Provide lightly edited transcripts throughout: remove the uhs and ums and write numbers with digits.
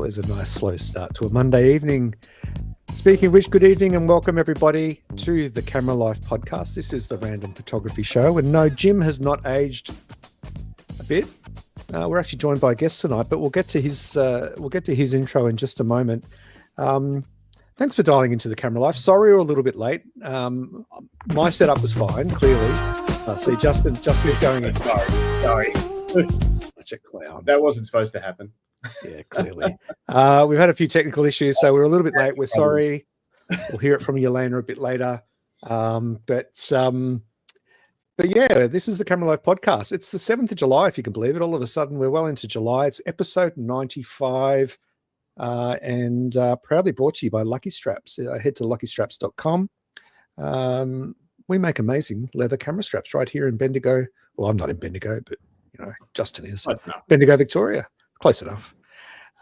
always a nice slow start to a Monday evening. Speaking of which, good evening and welcome everybody to the Camera Life podcast. This is the Random Photography Show, and no, Jim has not aged a bit. We're actually joined by a guest tonight, but we'll get to his intro in just a moment. Thanks for dialing into the Camera Life. Sorry we're a little bit late. My setup was fine, clearly. See, Justin's going in. Sorry. Such a clown. That wasn't supposed to happen. Yeah, clearly. We've had a few technical issues, so we're a little bit late. We're sorry. We'll hear it from Yelena a bit later. But yeah, this is the Camera Life podcast. It's the 7th of July, if you can believe it. All of a sudden, we're well into July. It's episode 95 and proudly brought to you by Lucky Straps. Head to luckystraps.com. We make amazing leather camera straps right here in Bendigo. Well, I'm not in Bendigo, but Justin is. That's not Bendigo, Victoria. Close enough.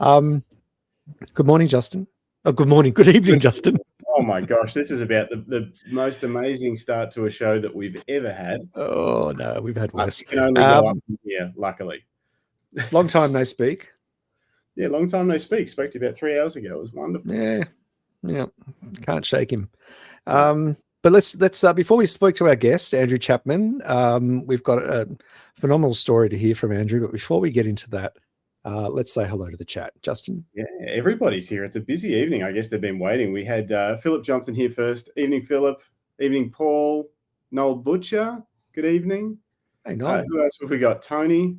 Good morning, Justin. Oh, good morning. Good evening, Justin. Oh my gosh, this is about the most amazing start to a show that we've ever had. Oh no, we've had worse. You can only go up from here, luckily. Long time no speak. Yeah, long time no speak. Spoke to you about 3 hours ago. It was wonderful. Yeah. Can't shake him. But let's before we speak to our guest, Andrew Chapman, we've got a phenomenal story to hear from Andrew. But before we get into that, let's say hello to the chat. Justin? Yeah, everybody's here. It's a busy evening. I guess they've been waiting. We had Philip Johnson here first. Evening, Philip. Evening, Paul. Noel Butcher. Good evening. Hey, Noel. Who else have we got? Tony.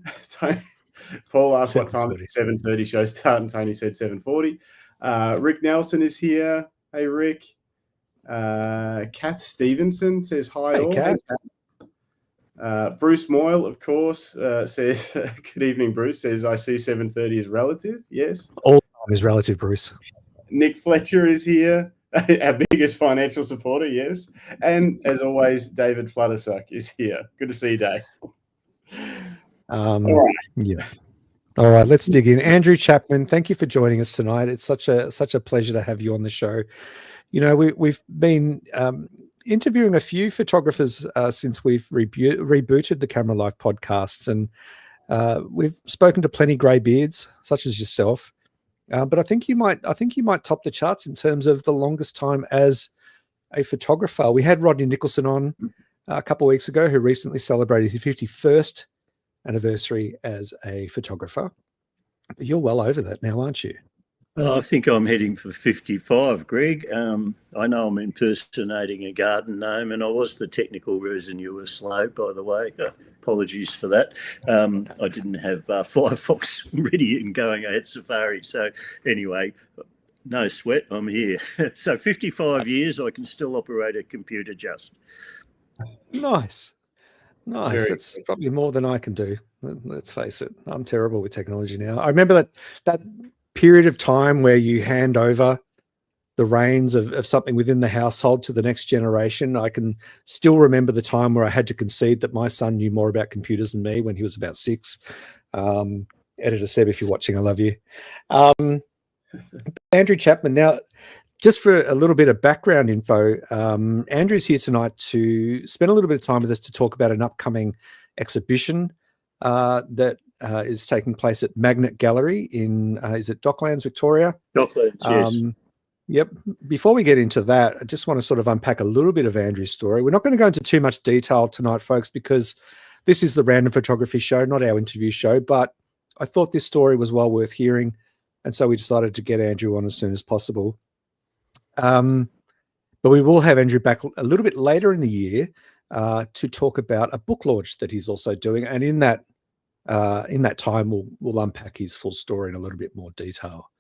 Paul asked what time the 7:30 show start, and Tony said 7:40. Rick Nelson is here. Hey, Rick. Kath Stevenson says hi. Hey, Kath. Bruce Moyle, of course, says, good evening, Bruce. Says, I see 7:30 is relative. Yes. All time is relative, Bruce. Nick Fletcher is here, our biggest financial supporter, yes. And as always, David Fluttersuck is here. Good to see you, Dave. All right. Yeah. All right, let's dig in. Andrew Chapman, thank you for joining us tonight. It's such a pleasure to have you on the show. We've been interviewing a few photographers since we've rebooted the Camera Life podcast, and we've spoken to plenty grey beards such as yourself. But I think you might top the charts in terms of the longest time as a photographer. We had Rodney Nicholson on a couple of weeks ago, who recently celebrated his 51st anniversary as a photographer. But you're well over that now, aren't you? I think I'm heading for 55, Greg. I know I'm impersonating a garden gnome, and I was the technical reason you were slow, by the way. Apologies for that. I didn't have Firefox ready and going. I had Safari. So anyway, no sweat, I'm here. So 55 years, I can still operate a computer just. Nice. That's probably more than I can do. Let's face it. I'm terrible with technology now. I remember that period of time where you hand over the reins of something within the household to the next generation. I can still remember the time where I had to concede that my son knew more about computers than me when he was about 6. Editor Seb, if you're watching, I love you. Andrew Chapman. Now, just for a little bit of background info, Andrew's here tonight to spend a little bit of time with us to talk about an upcoming exhibition that is taking place at Magnet Gallery in, is it Docklands, Victoria? Docklands, yes. Yep. Before we get into that, I just want to sort of unpack a little bit of Andrew's story. We're not going to go into too much detail tonight, folks, because this is the Random Photography Show, not our interview show, but I thought this story was well worth hearing, and so we decided to get Andrew on as soon as possible. But we will have Andrew back a little bit later in the year to talk about a book launch that he's also doing, and in that time we'll unpack his full story in a little bit more detail.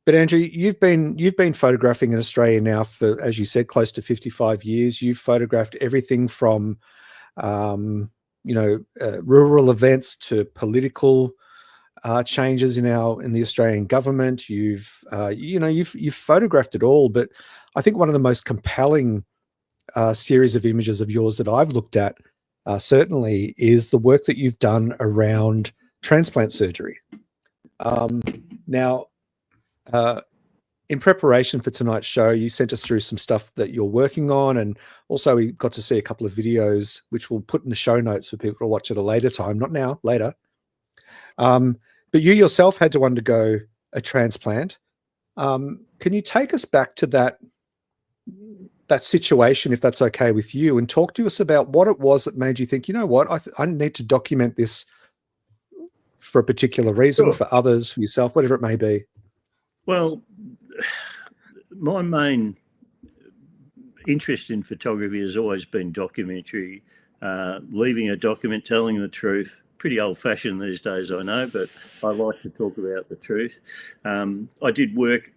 But Andrew, you've been photographing in Australia now for, as you said, close to 55 years. You've photographed everything from rural events to political changes in the Australian government. You've photographed it all, but I think one of the most compelling series of images of yours that I've looked at certainly is the work that you've done around transplant surgery. Now, in preparation for tonight's show, you sent us through some stuff that you're working on, and also we got to see a couple of videos which we'll put in the show notes for people to watch at a later time, not now, later. But you yourself had to undergo a transplant. Can you take us back to that situation, if that's okay with you, and talk to us about what it was that made you think, you know what, I need to document this for a particular reason, Sure. for others, for yourself, whatever it may be? Well, my main interest in photography has always been documentary, leaving a document, telling the truth. Pretty old-fashioned these days, I know, but I like to talk about the truth. I did work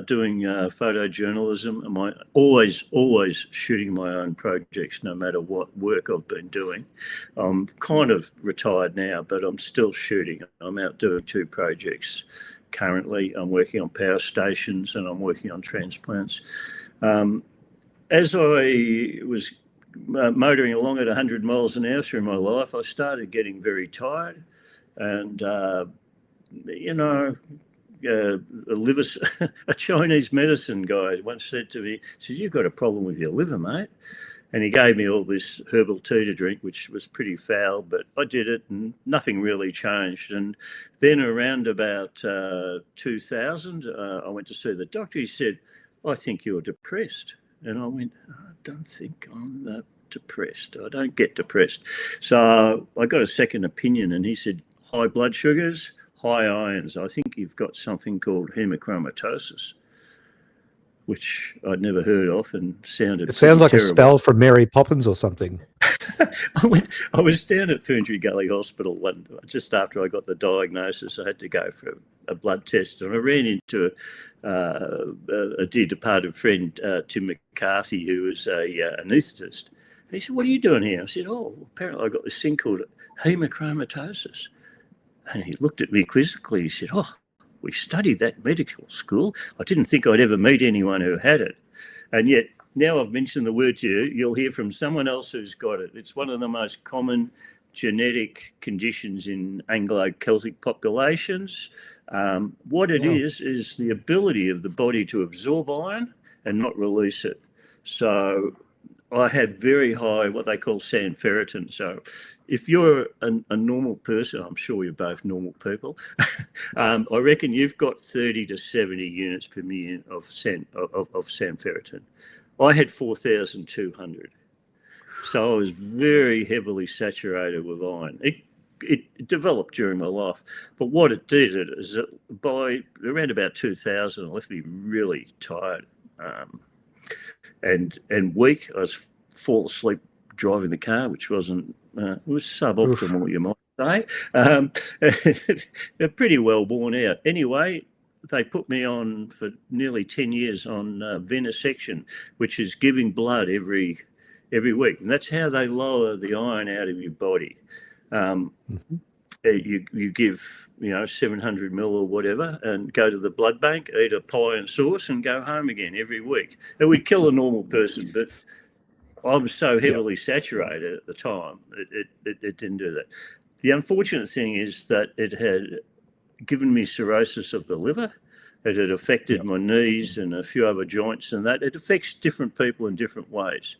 doing photojournalism, and always shooting my own projects, no matter what work I've been doing. I'm kind of retired now, but I'm still shooting. I'm out doing 2 projects currently. I'm working on power stations and I'm working on transplants. As I was motoring along at 100 miles an hour through my life, I started getting very tired. And, a Chinese medicine guy once said to me, "You've got a problem with your liver, mate." And he gave me all this herbal tea to drink, which was pretty foul, but I did it and nothing really changed. And then around about 2000, I went to see the doctor. He said, "I think you're depressed." And I went, "I don't think I'm that depressed. I don't get depressed." So I got a second opinion, and he said, "High blood sugars, high irons. I think you've got something called hemochromatosis," which I'd never heard of and sounded. It sounds like terrible. a spell from Mary Poppins or something. I was down at Fuji Gully Hospital just after I got the diagnosis. I had to go for a blood test, and I ran into a dear departed friend, Tim McCarthy, who was an anaesthetist. He said, "What are you doing here?" I said, "Oh, apparently I got this thing called hemochromatosis." And he looked at me quizzically. He said, "Oh, we studied that in medical school. I didn't think I'd ever meet anyone who had it." And yet, now I've mentioned the word to you, you'll hear from someone else who's got it. It's one of the most common genetic conditions in Anglo-Celtic populations. What it is the ability of the body to absorb iron and not release it. So I had very high, what they call sand ferritin. So if you're a normal person, I'm sure you're both normal people, I reckon you've got 30 to 70 units per million of sand ferritin. I had 4,200. So I was very heavily saturated with iron. It developed during my life, but what it did is that by around about 2000, it left me really tired and weak. I was fall asleep driving the car, which wasn't it was suboptimal, you might say. They're pretty well worn out. Anyway, they put me on for nearly 10 years on venesection, which is giving blood every week, and that's how they lower the iron out of your body. You give 700 mil or whatever, and go to the blood bank, eat a pie and sauce, and go home again every week. It would kill a normal person, but I was so heavily saturated at the time, it didn't do that. The unfortunate thing is that it had given me cirrhosis of the liver. It had affected my knees and a few other joints, and that it affects different people in different ways.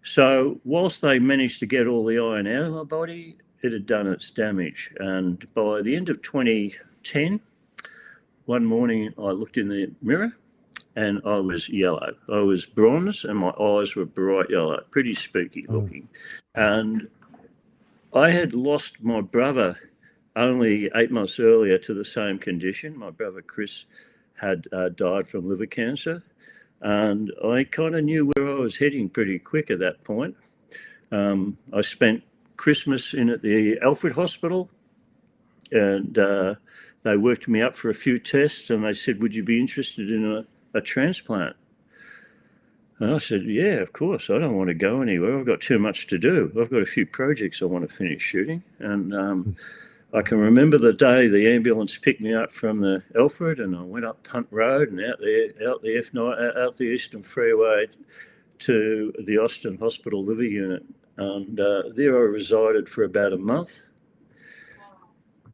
So whilst they managed to get all the iron out of my body, it had done its damage. And by the end of 2010, one morning I looked in the mirror and I was yellow. I was bronze and my eyes were bright yellow, pretty spooky looking. And I had lost my brother only 8 months earlier to the same condition. My brother Chris had died from liver cancer. And I kind of knew where I was heading pretty quick at that point. I spent Christmas in at the Alfred Hospital, and they worked me up for a few tests, and they said, "Would you be interested in a transplant?" And I said, "Yeah, of course. I don't want to go anywhere. I've got too much to do. I've got a few projects I want to finish shooting." And I can remember the day the ambulance picked me up from the Alfred, and I went up Punt Road and out the Eastern Freeway to the Austin Hospital Liver Unit. And there I resided for about a month.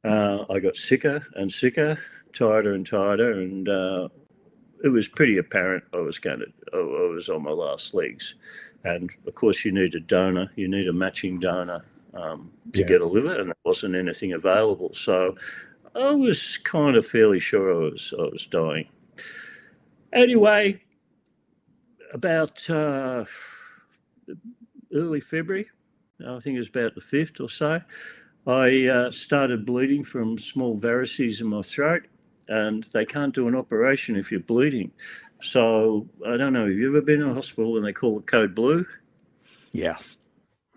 I got sicker and sicker, tighter and tighter, and it was pretty apparent I was on my last legs. And of course, you need a donor, you need a matching donor to get a liver, and there wasn't anything available. So I was kind of fairly sure I was dying. Anyway, about early February, I think it was about the 5th or so, I started bleeding from small varices in my throat, and they can't do an operation if you're bleeding. So I don't know, have you ever been in a hospital when they call it code blue? Yeah.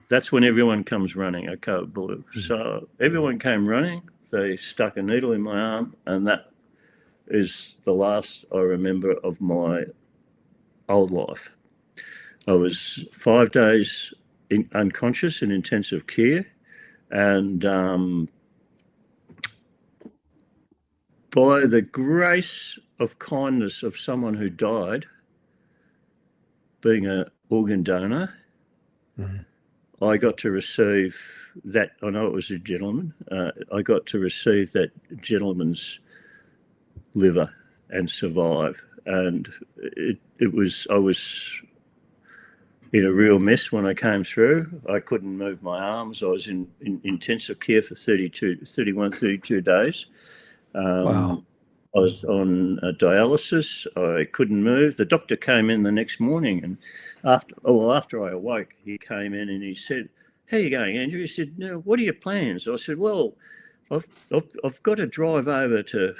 That's when everyone comes running, a code blue. So everyone came running, they stuck a needle in my arm, and that is the last I remember of my old life. I was 5 days unconscious in intensive care, and by the grace of kindness of someone who died, being an organ donor, I got to receive that. I know it was a gentleman. I got to receive that gentleman's liver and survive. And it was, I was in a real mess when I came through. I couldn't move my arms. I was in intensive care for 32 days. Wow. I was on dialysis. I couldn't move. The doctor came in the next morning, and after I awoke, he came in and he said, "How are you going, Andrew?" He said, "No, what are your plans?" I said, "Well, I've got to drive over to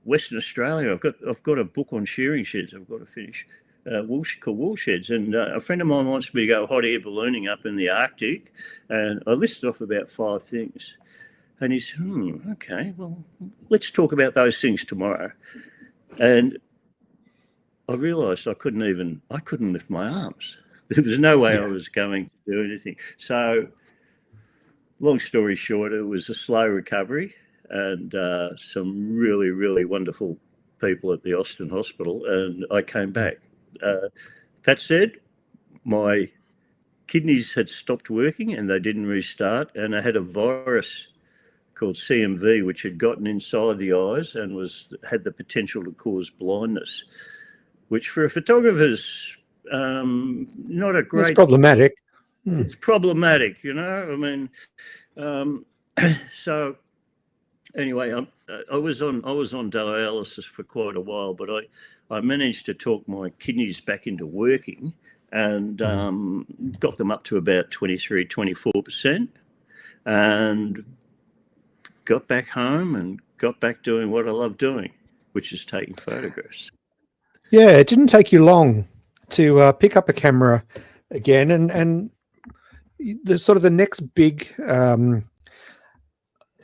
Western Australia. I've got a book on shearing sheds. I've got to finish wool sheds, and a friend of mine wants me to go hot air ballooning up in the Arctic." And I listed off about 5 things. And he said, okay, well, let's talk about those things tomorrow. And I realised I couldn't lift my arms. There was no way I was going to do anything. So long story short, it was a slow recovery, and some really, really wonderful people at the Austin Hospital, and I came back. That said, my kidneys had stopped working and they didn't restart, and I had a virus called CMV, which had gotten inside the eyes and had the potential to cause blindness, which for a photographer's not a great... It's problematic. It's problematic, you know. I mean, so anyway, I was on dialysis for quite a while, but I managed to talk my kidneys back into working, and got them up to about 23-24%, and got back home and got back doing what I love doing, which is taking photographs. Yeah, it didn't take you long to pick up a camera again, and the sort of the next big, I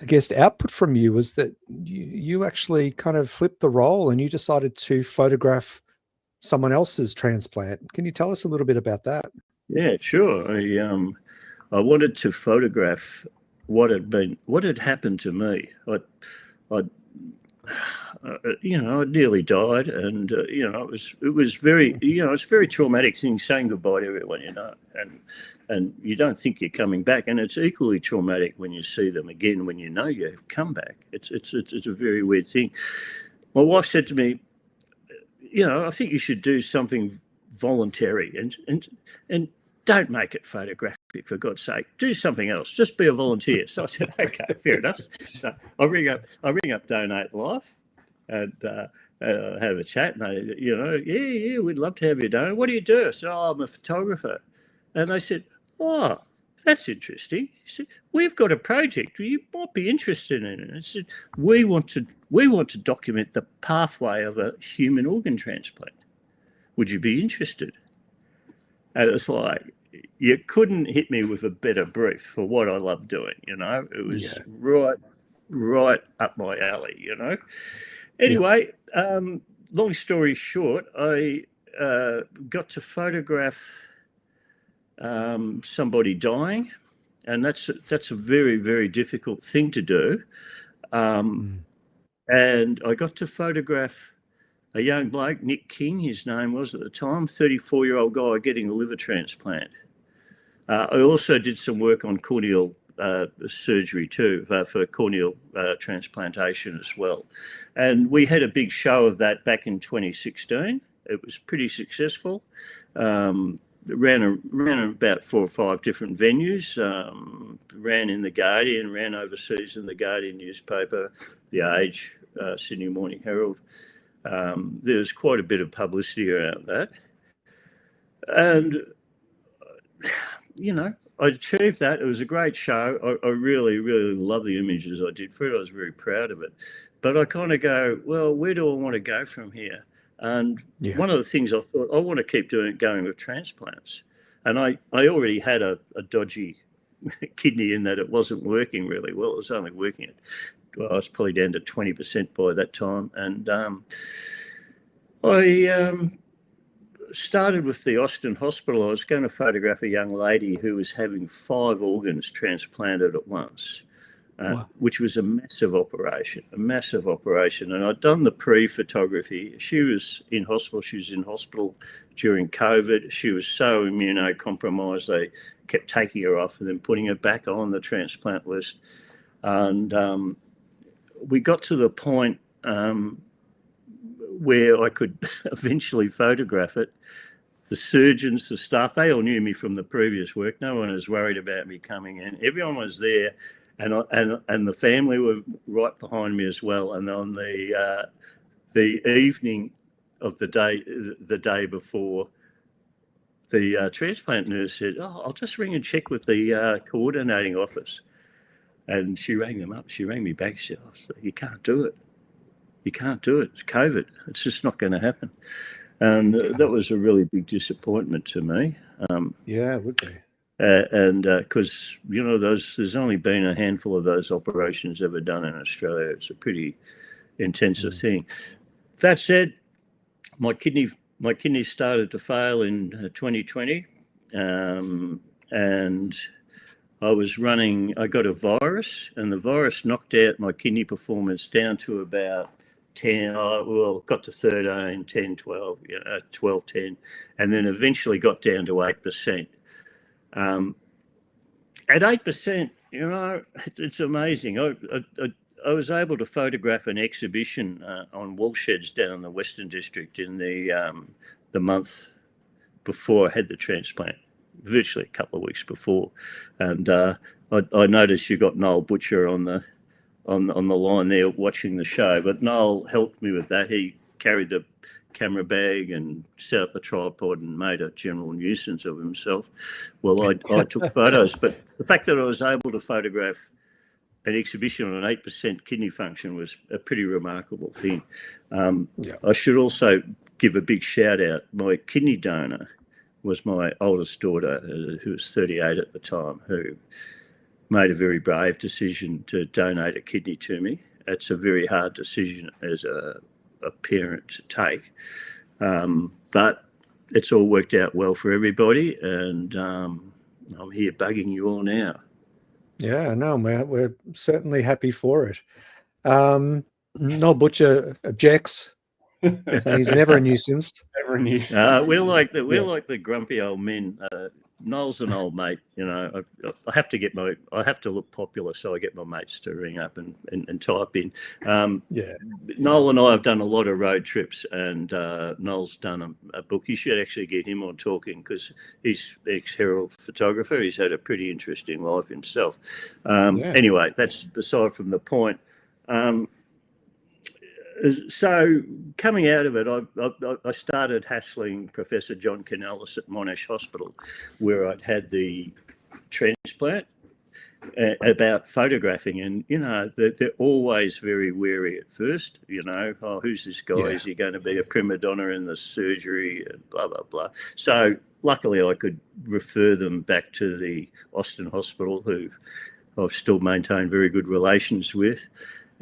guess, output from you was that you actually kind of flipped the role and you decided to photograph someone else's transplant. Can you tell us a little bit about that? Yeah, sure. I wanted to photograph what had happened to me. I nearly died, and it was very, it's a very traumatic thing saying goodbye to everyone, and you don't think you're coming back, and it's equally traumatic when you see them again when you know you have come back. It's a very weird thing. My wife said to me, I think you should do something voluntary and don't make it photographic, for God's sake. Do something else. Just be a volunteer. So I said, okay, fair enough. So I ring up Donate Life and have a chat. And they, yeah, we'd love to have you donate. What do you do? I said, I'm a photographer. And they said, oh, that's interesting. He said, we've got a project. You might be interested in it. I said, we want to document the pathway of a human organ transplant. Would you be interested? And it's like, you couldn't hit me with a better brief for what I love doing, It was right up my alley, Anyway, long story short, I got to photograph somebody dying, and that's a very, very difficult thing to do. And I got to photograph a young bloke, Nick King, his name was at the time, 34-year-old guy getting a liver transplant. I also did some work on corneal surgery too, for corneal transplantation as well. And we had a big show of that back in 2016. It was pretty successful. ran about 4 or 5 different venues. Ran in the Guardian, ran overseas in the Guardian newspaper, the Age, Sydney Morning Herald. There was quite a bit of publicity around that, and I achieved that. It was a great show. I really, really love the images I did for it. I was very proud of it. But I kind of go, well, where do I want to go from here? And one of the things I thought, I want to keep going with transplants. And I already had a dodgy kidney in that it wasn't working really well. It was only working I was probably down to 20% by that time. And I started with the Austin Hospital. I was going to photograph a young lady who was having 5 organs transplanted at once, which was a massive operation. And I'd done the pre-photography. She was in hospital. She was in hospital during COVID. She was so immunocompromised, they kept taking her off and then putting her back on the transplant list. And we got to the point where I could eventually photograph it. The surgeons, the staff, they all knew me from the previous work. No one was worried about me coming in. Everyone was there, and the family were right behind me as well. And on the evening of the day before, the transplant nurse said, "Oh, I'll just ring and check with the coordinating office." And she rang them up. She rang me back. She said, "You can't do it. You can't do it. It's COVID. It's just not going to happen." And that was a really big disappointment to me. Yeah, it would be. And because, there's only been a handful of those operations ever done in Australia. It's a pretty intensive thing. That said, my kidney started to fail in 2020. And I got a virus, and the virus knocked out my kidney performance down to about 10, got to 13, 10, 12, 12, 10, and then eventually got down to 8%. At 8%, it's amazing. I was able to photograph an exhibition on wool sheds down in the Western District in the month before I had the transplant, virtually a couple of weeks before. And I noticed you got Noel Butcher on the line there watching the show, but Noel helped me with that. He carried the camera bag and set up a tripod and made a general nuisance of himself. Well, I took photos, but the fact that I was able to photograph an exhibition on an 8% kidney function was a pretty remarkable thing. I should also give a big shout out. My kidney donor was my oldest daughter, who was 38 at the time, who made a very brave decision to donate a kidney to me. It's a very hard decision as a parent to take, but it's all worked out well for everybody, and I'm here bugging you all now. Yeah, no, we're certainly happy for it. Noel Butcher objects, so he's never a nuisance. Never a nuisance. We're like the grumpy old men. Noel's an old mate, I have to look popular, so I get my mates to ring up and type in. Noel and I have done a lot of road trips, and Noel's done a book. You should actually get him on talking, because he's ex-Herald photographer. He's had a pretty interesting life himself. Anyway, that's beside from the point. So coming out of it, I started hassling Professor John Canellis at Monash Hospital, where I'd had the transplant, about photographing. And, they're always very wary at first, who's this guy? Is he going to be a prima donna in the surgery? And blah, blah, blah. So luckily I could refer them back to the Austin Hospital, who I've still maintained very good relations with.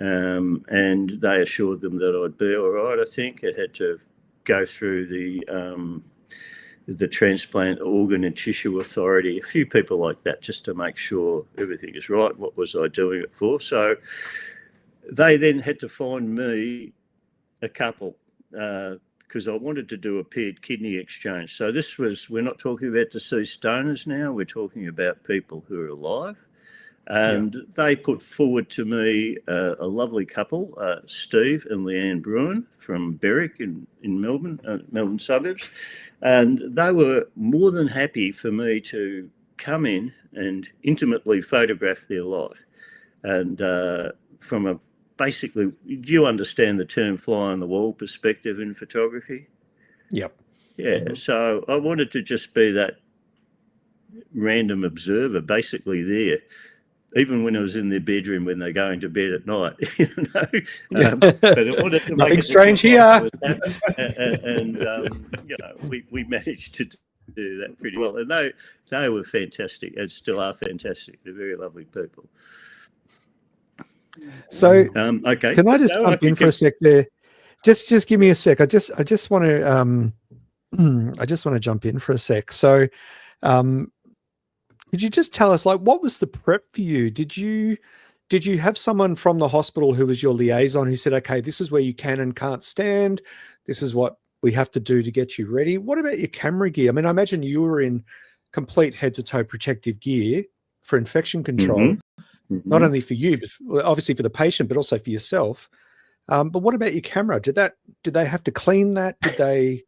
And they assured them that I'd be all right. I think I had to go through the Transplant Organ and Tissue Authority, a few people like that, just to make sure everything is right. What was I doing it for? So they then had to find me a couple, because I wanted to do a paired kidney exchange. So we're not talking about deceased donors now. We're talking about people who are alive. And they put forward to me a lovely couple, Steve and Leanne Bruin from Berwick in Melbourne, Melbourne suburbs. And they were more than happy for me to come in and intimately photograph their life. And from a basically, do you understand the term fly on the wall perspective in photography? Yep. Yeah. So I wanted to just be that random observer, basically there. Even when I was in their bedroom when they're going to bed at night, but I wanted to nothing strange here. And we managed to do that pretty well. And they were fantastic, and still are fantastic. They're very lovely people. So, okay, can I just jump in for a sec there? Just give me a sec. I just want to I just want to jump in for a sec. So, could you just tell us, like, what was the prep for you? Did you have someone from the hospital who was your liaison who said, okay, this is where you can and can't stand. This is what we have to do to get you ready. What about your camera gear? I mean, I imagine you were in complete head to toe protective gear for infection control, not only for you, but obviously for the patient, but also for yourself. But what about your camera? Did they have to clean that? Did they?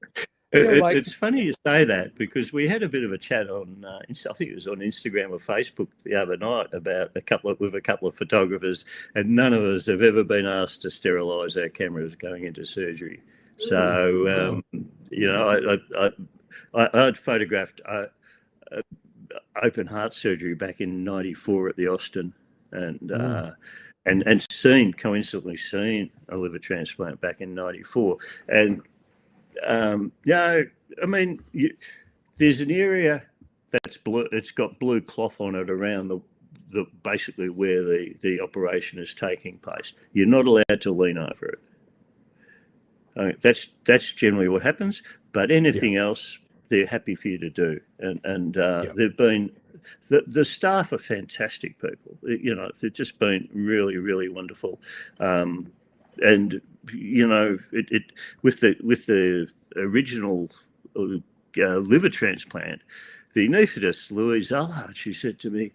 It's funny you say that, because we had a bit of a chat on, I think it was on Instagram or Facebook the other night about a couple of photographers, and none of us have ever been asked to sterilise our cameras going into surgery. So, I'd photographed open heart surgery back in '94 at the Austin, and coincidentally seen a liver transplant back in '94, and. I mean, there's an area that's blue. It's got blue cloth on it around the basically where the operation is taking place. You're not allowed to lean over it. I mean, that's generally what happens. But anything else, they're happy for you to do. And they've been the staff are fantastic people. They've just been really, really wonderful. And with the original liver transplant, the anaesthetist Louise Allard, she said to me,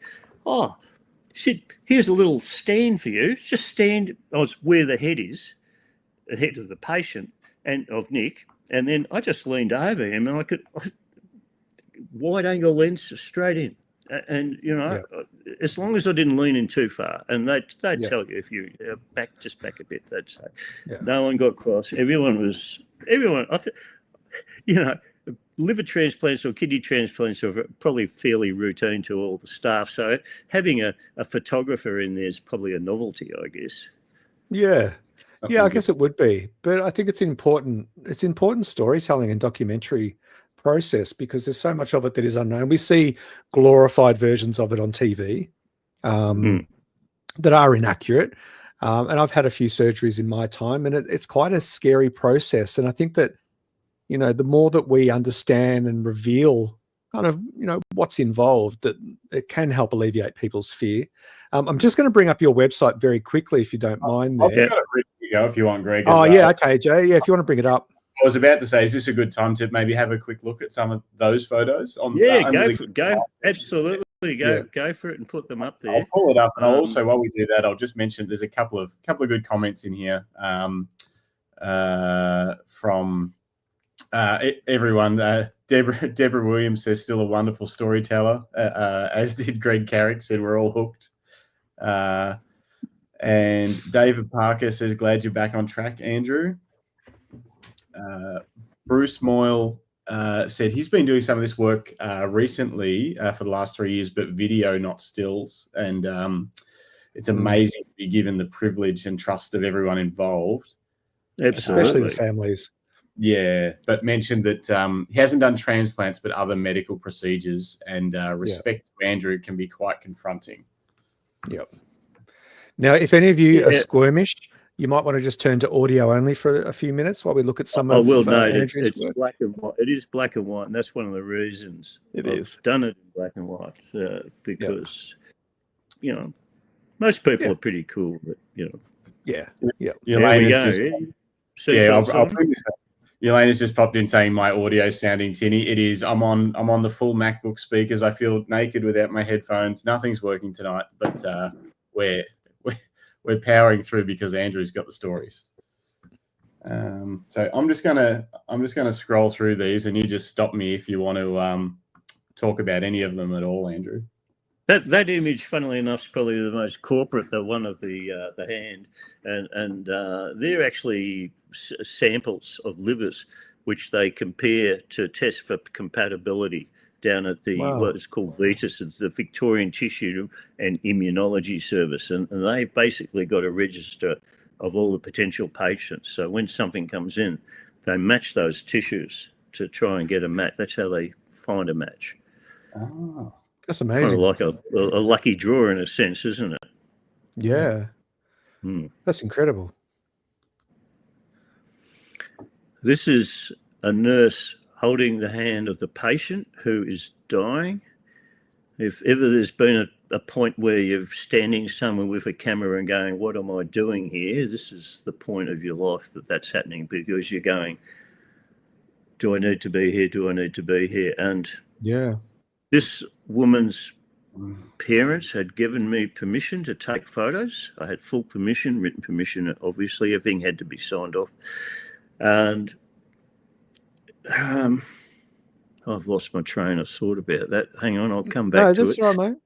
here's a little stand for you. Just stand where the head is, the head of the patient and of Nick, and then I just leaned over him and I could wide angle lens straight in. And as long as I didn't lean in too far, and they'd tell you if you back a bit, they'd say. No one got cross. Everyone. Liver transplants or kidney transplants are probably fairly routine to all the staff. So having a photographer in there is probably a novelty, I guess. Yeah. I guess it would be, but I think it's important. It's important storytelling and documentary process, because there's so much of it that is unknown. We see glorified versions of it on TV that are inaccurate. And I've had a few surgeries in my time, and it's quite a scary process. And I think that, the more that we understand and reveal kind of, what's involved, that it can help alleviate people's fear. I'm just going to bring up your website very quickly, if you don't mind. I've got it ready to go if you want, Greg. Okay, Jay. Yeah, if you want to bring it up. I was about to say, is this a good time to maybe have a quick look at some of those photos? Go. Absolutely, go for it and put them up there. I'll pull it up, and also while we do that, I'll just mention there's a couple of good comments in here from everyone. Deborah Williams says still a wonderful storyteller, as did Greg Carrick, said we're all hooked. And David Parker says glad you're back on track, Andrew. Bruce Moyle said he's been doing some of this work recently for the last 3 years, but video, not stills. And it's amazing to be given the privilege and trust of everyone involved. Absolutely. Especially the families. Yeah, but mentioned that he hasn't done transplants, but other medical procedures, and respect to Andrew can be quite confronting. Yep. Now, if any of you are squirmish, you might want to just turn to audio only for a few minutes while we look at some of Andrew's it's black and white. It is black and white, and that's one of the reasons I've done it in black and white, because most people are pretty cool, but Your there we go. I'll bring this up. Elena's just popped in saying my audio sounding tinny. It is. I'm on the full MacBook speakers. I feel naked without my headphones. Nothing's working tonight, but we're powering through because Andrew's got the stories. So I'm just gonna scroll through these, and you just stop me if you want to talk about any of them at all, Andrew. That image, funnily enough, is probably the most corporate, the one of the hand, and they're actually samples of livers, which they compare to test for compatibility down at the what is called VITAS, it's the Victorian Tissue and Immunology Service, and they've basically got a register of all the potential patients. So when something comes in, they match those tissues to try and get a match. That's how they find a match. Oh. That's amazing. Kind of like a lucky draw in a sense, isn't it? Yeah. That's incredible. This is a nurse holding the hand of the patient who is dying. If ever there's been a point where you're standing somewhere with a camera and going, what am I doing here? This is the point of your life that's happening, because you're going, do I need to be here? Do I need to be here? And yeah, this woman's parents had given me permission to take photos. I had full permission, written permission, obviously. Everything had to be signed off. And I've lost my train of thought about that. Hang on, I'll come back to it. That's right, mate.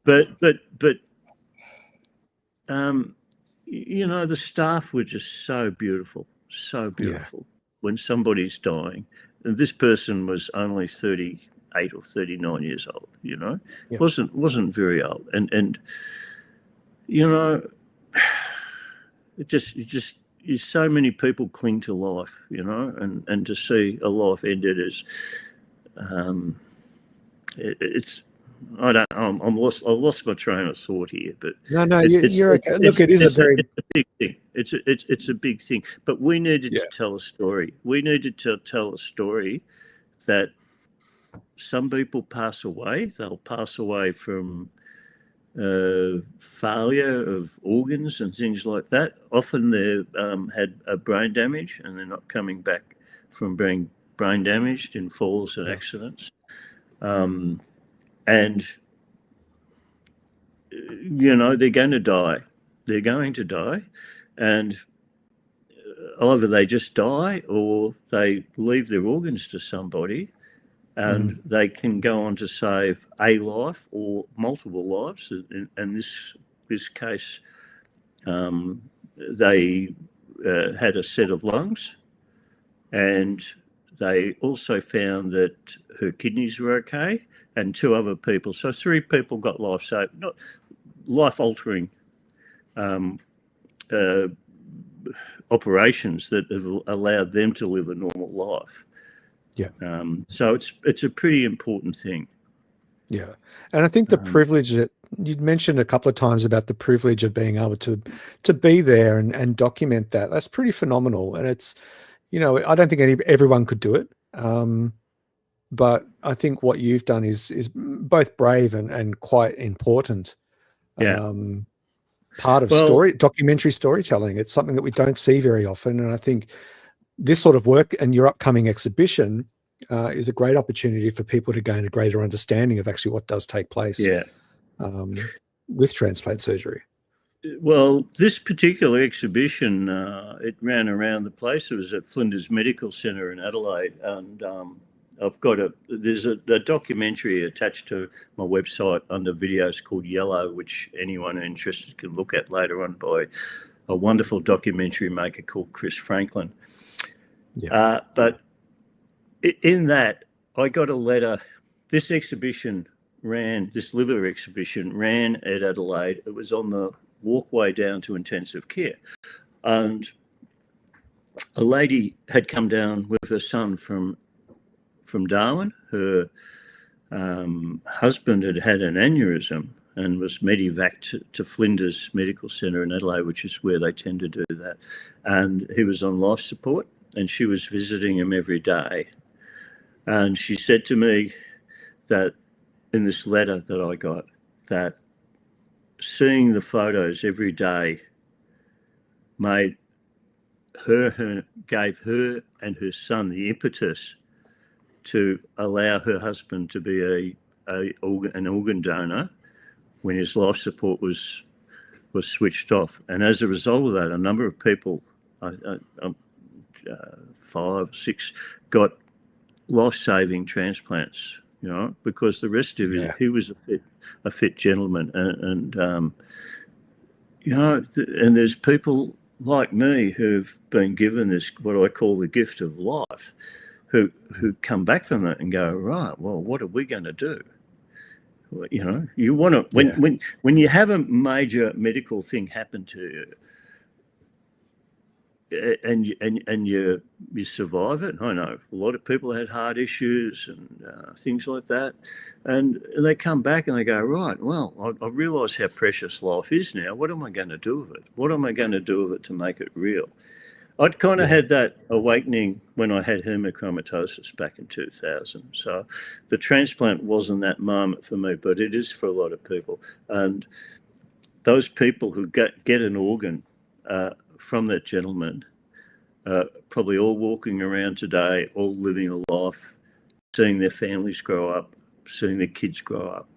But you know, the staff were just so beautiful, when somebody's dying. And this person was only 38 or 39 years old, you know, wasn't very old. And you know, it just so many people cling to life, you know, and to see a life ended is, it's, I don't know, I've lost my train of thought here, but no, you're okay. Look, it is a very big thing. It's a big thing, but we needed to tell a story. We needed to tell a story that some people pass away. They'll pass away from failure of organs and things like that. Often they've had a brain damage and they're not coming back from being brain damaged in falls and accidents. And, you know, they're going to die. They're going to die. And either they just die or they leave their organs to somebody, and they can go on to save a life or multiple lives. In this case, they had a set of lungs, and they also found that her kidneys were okay, and 2 other people. So 3 people got not life-altering operations that have allowed them to live a normal life. Yeah. So it's a pretty important thing. Yeah. And I think the privilege that you'd mentioned a couple of times about the privilege of being able to be there and document that, that's pretty phenomenal. And it's, you know, I don't think everyone could do it. But I think what you've done is both brave and quite important. Yeah. Part of documentary storytelling. It's something that we don't see very often. And I think this sort of work and your upcoming exhibition is a great opportunity for people to gain a greater understanding of actually what does take place with transplant surgery. Well, this particular exhibition, it ran around the place. It was at Flinders Medical Centre in Adelaide, and there's a documentary attached to my website under videos called Yellow, which anyone interested can look at later on, by a wonderful documentary maker called Chris Franklin. Yeah. But in that, I got a letter. This liver exhibition ran at Adelaide. It was on the walkway down to intensive care. And a lady had come down with her son from Darwin. Her husband had an aneurysm and was medevaced to Flinders Medical Centre in Adelaide, which is where they tend to do that. And he was on life support, and she was visiting him every day. And she said to me that in this letter that I got, that seeing the photos every day made gave her and her son the impetus to allow her husband to be an organ donor when his life support was switched off. And as a result of that, a number of people, 5, 6, got life-saving transplants, because the rest of it, he was a fit gentleman. And and there's people like me who've been given this, what I call the gift of life, who come back from it and go, right, well, what are we going to do? You want to, when you have a major medical thing happen to you, and you survive it. I know a lot of people had heart issues and things like that, and they come back and they go, right, well, I realise how precious life is now. What am I going to do with it? What am I going to do with it to make it real? I'd kind of had that awakening when I had hemochromatosis back in 2000. So the transplant wasn't that moment for me, but it is for a lot of people. And those people who get an organ from that gentleman, probably all walking around today, all living a life, seeing their families grow up, seeing their kids grow up,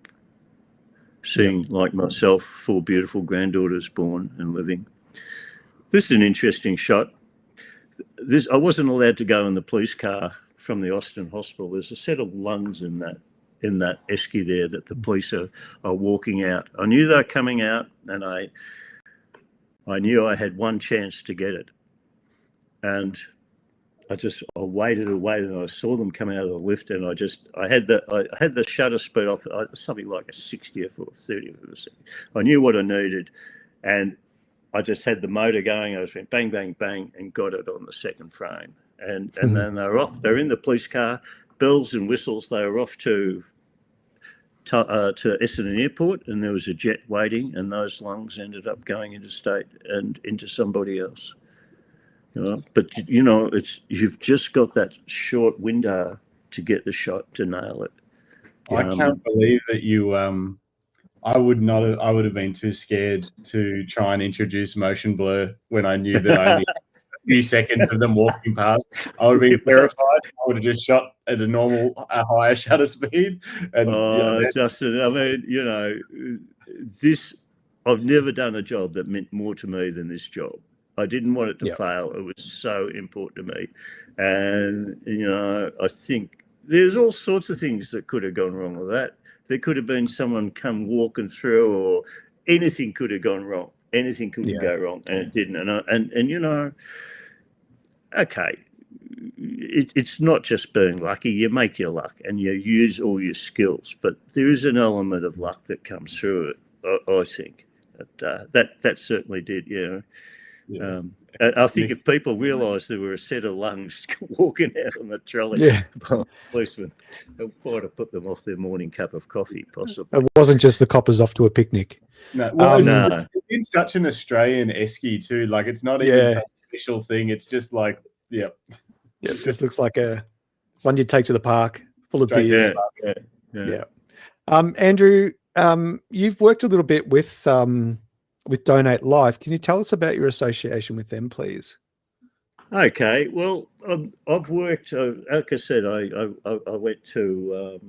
seeing, like myself, 4 beautiful granddaughters born and living. This is an interesting shot. I wasn't allowed to go in the police car from the Austin hospital. There's a set of lungs in that esky there that the police are walking out. I knew they were coming out, and I knew I had one chance to get it. And I waited and waited, and I saw them come out of the lift, and I had the shutter speed off something like a 60th or 30th of a second. I knew what I needed, and I just had the motor going. I just went bang, bang, bang, and got it on the second frame. And then they were off. They're in the police car, bells and whistles. They were off to Essendon Airport, and there was a jet waiting, and those lungs ended up going into state and into somebody else. But you've just got that short window to get the shot to nail it. I can't believe that you. I would have been too scared to try and introduce motion blur when I knew that I only had a few seconds of them walking past. I would have been terrified. I would have just shot at a higher shutter speed. And Justin, I mean, I've never done a job that meant more to me than this job. I didn't want it to fail. It was so important to me. And, I think there's all sorts of things that could have gone wrong with that. There could have been someone come walking through, or anything could have gone wrong. Anything could go wrong, and it didn't. And okay, it's not just being lucky. You make your luck, and you use all your skills. But there is an element of luck that comes through it, I think. That certainly did, I think if people realised there were a set of lungs walking out on the trolley by policemen, it might have put them off their morning cup of coffee, possibly. It wasn't just the coppers off to a picnic. No, well, it's such an Australian esky too. Like, it's not even such a special thing. It's just like, it just looks like a one you'd take to the park, full of beers. Andrew, you've worked a little bit with Donate Life. Can you tell us about your association with them, please? Okay. Well, I've worked, like I said, I went to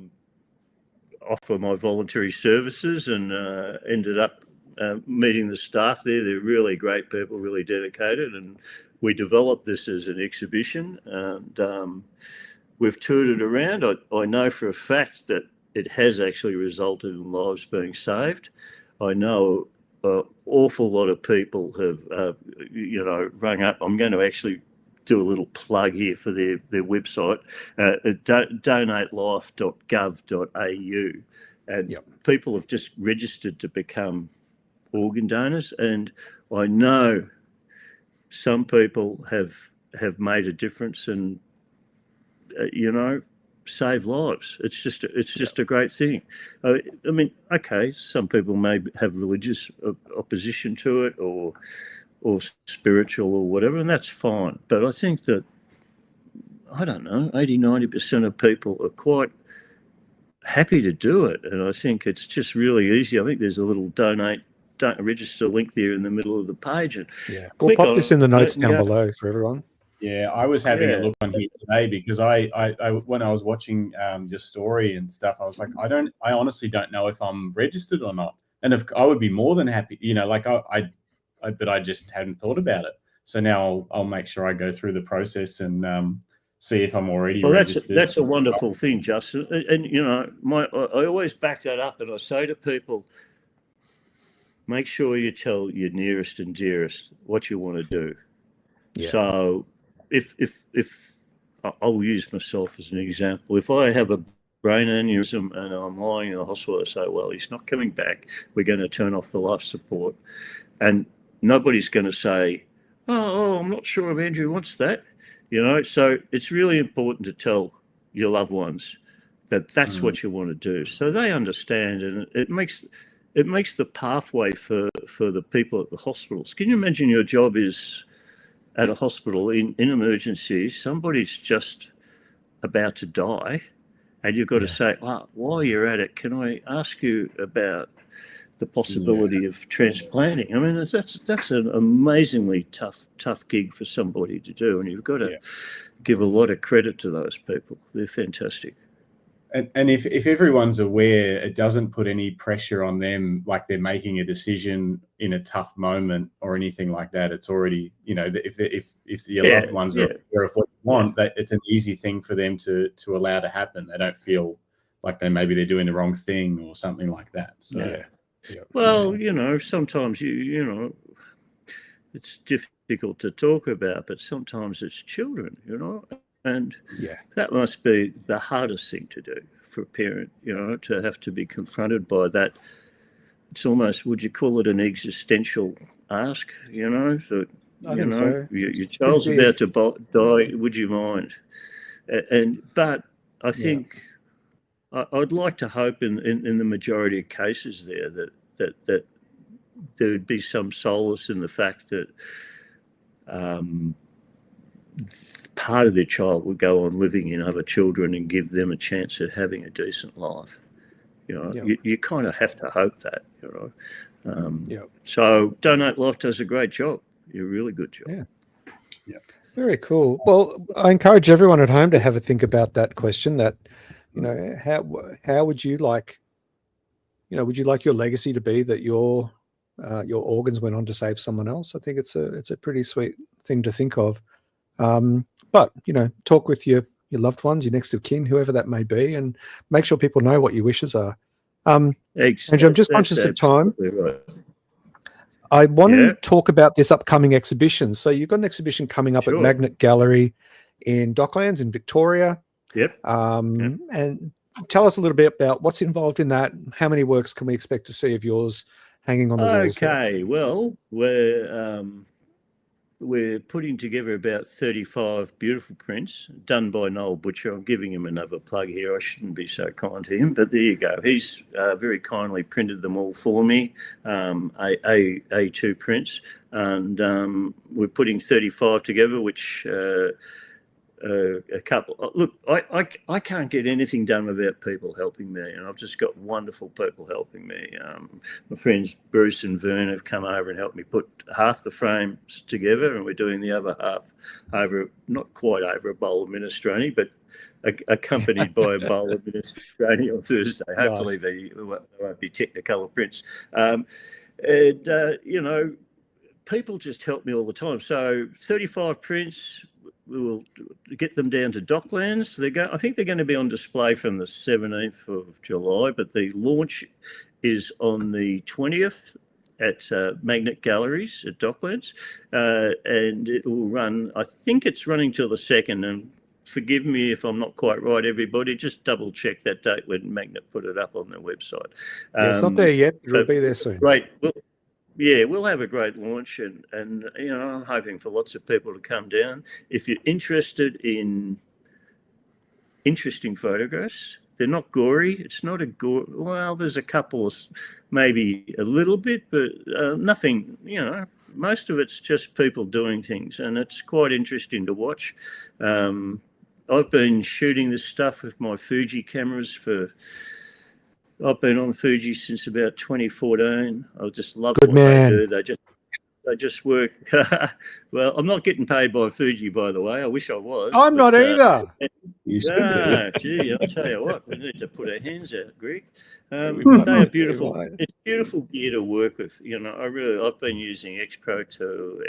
offer my voluntary services and ended up meeting the staff there. They're really great people, really dedicated. And we developed this as an exhibition, and we've toured it around. I know for a fact that it has actually resulted in lives being saved. I know an awful lot of people have, rung up. I'm going to actually do a little plug here for their website, donatelife.gov.au. And people have just registered to become organ donors. And I know some people have made a difference and, save lives. It's just a great thing. I mean, okay, some people may have religious opposition to it or spiritual or whatever, and that's fine. But I think that, 80-90% of people are quite happy to do it, and I think it's just really easy. I think there's a little donate don't register link there in the middle of the page. And we'll pop this in the notes down below for everyone. Yeah, I was having a look on here today because I when I was watching your story and stuff, I was like, I honestly don't know if I'm registered or not. And if I would be more than happy, like but I just hadn't thought about it. So now I'll make sure I go through the process and see if I'm already registered. That's a wonderful thing, Justin. And I always back that up, and I say to people, make sure you tell your nearest and dearest what you want to do. Yeah. So if I'll use myself as an example, if I have a brain aneurysm and I'm lying in the hospital, I say, well, he's not coming back. We're going to turn off the life support. And nobody's going to say, oh, I'm not sure if Andrew wants that. So it's really important to tell your loved ones that that's what you want to do, so they understand, and it makes the pathway for the people at the hospitals. Can you imagine your job is at a hospital in emergency, somebody's just about to die, and you've got to say, while you're at it, can I ask you about the possibility of transplanting? I mean, that's an amazingly tough gig for somebody to do, and you've got to give a lot of credit to those people. They're fantastic. And if everyone's aware, it doesn't put any pressure on them, like they're making a decision in a tough moment or anything like that. It's already, if your loved ones are aware of what you want, that it's an easy thing for them to allow to happen. They don't feel like maybe they're doing the wrong thing or something like that. So, well, sometimes it's difficult to talk about, but sometimes it's children, and that must be the hardest thing to do for a parent, to have to be confronted by that. It's almost, would you call it an existential ask, that, I think so. Your child's about to die, would you mind? But I think I'd like to hope in the majority of cases there that there would be some solace in the fact that part of their child will go on living in other children and give them a chance at having a decent life. You kind of have to hope that, So Donate Life does a great job. A really good job. Yeah. Very cool. Well, I encourage everyone at home to have a think about that question. That, how would you like, would you like your legacy to be that your organs went on to save someone else? I think it's a pretty sweet thing to think of. But talk with your loved ones, your next of kin, whoever that may be, and make sure people know what your wishes are. Andrew, I'm just conscious of time. Right. I want to talk about this upcoming exhibition. So you've got an exhibition coming up at Magnet Gallery in Docklands in Victoria. Yep. And tell us a little bit about what's involved in that. How many works can we expect to see of yours hanging on the walls? Okay. Well, we're putting together about 35 beautiful prints done by Noel Butcher. I'm giving him another plug here. I shouldn't be so kind to him, but there you go. He's very kindly printed them all for me, A2 prints. And we're putting 35 together, which a couple. Look, I can't get anything done without people helping me, and I've just got wonderful people helping me. My friends Bruce and Vern have come over and helped me put half the frames together, and we're doing the other half not quite over a bowl of minestrone, but accompanied by a bowl of minestrone on Thursday. Hopefully they won't be Technicolor prints. People just help me all the time. So 35 prints. We will get them down to Docklands. I think they're going to be on display from the 17th of July, but the launch is on the 20th at Magnet Galleries at Docklands, and it will run. I think it's running till the 2nd. And forgive me if I'm not quite right, everybody. Just double check that date when Magnet put it up on their website. It's not there yet. It'll be there soon. Great. We'll have a great launch, and I'm hoping for lots of people to come down. If you're interested in interesting photographs, they're not gory. It's not a gore. Well, there's a couple, maybe a little bit, but nothing. Most of it's just people doing things, and it's quite interesting to watch. I've been shooting this stuff with my Fuji cameras for I've been on Fuji since about 2014. I just love Good what man. they do. They just work. Well, I'm not getting paid by Fuji, by the way. I wish I was. I'm not either. You should No, do. gee, I'll tell you what, we need to put our hands out, Greg. We might. They are beautiful. We might. It's beautiful gear to work with. You know, I've been using X Pro 2,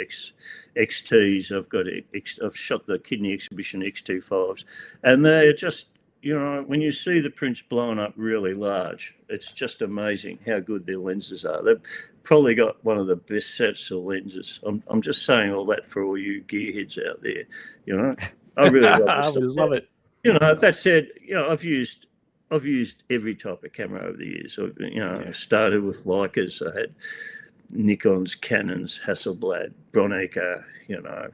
XTs. I've shot the Kidney Exhibition X25s, and they are just, you know, when you see the prints blowing up really large, it's just amazing how good their lenses are. They've probably got one of the best sets of lenses. I'm just saying all that for all you gearheads out there. You know, I really love I this stuff. love it. You know, that said, you know, I've used every type of camera over the years. I started with Leicas. I had Nikon's, Canons, Hasselblad, Bronica. You know,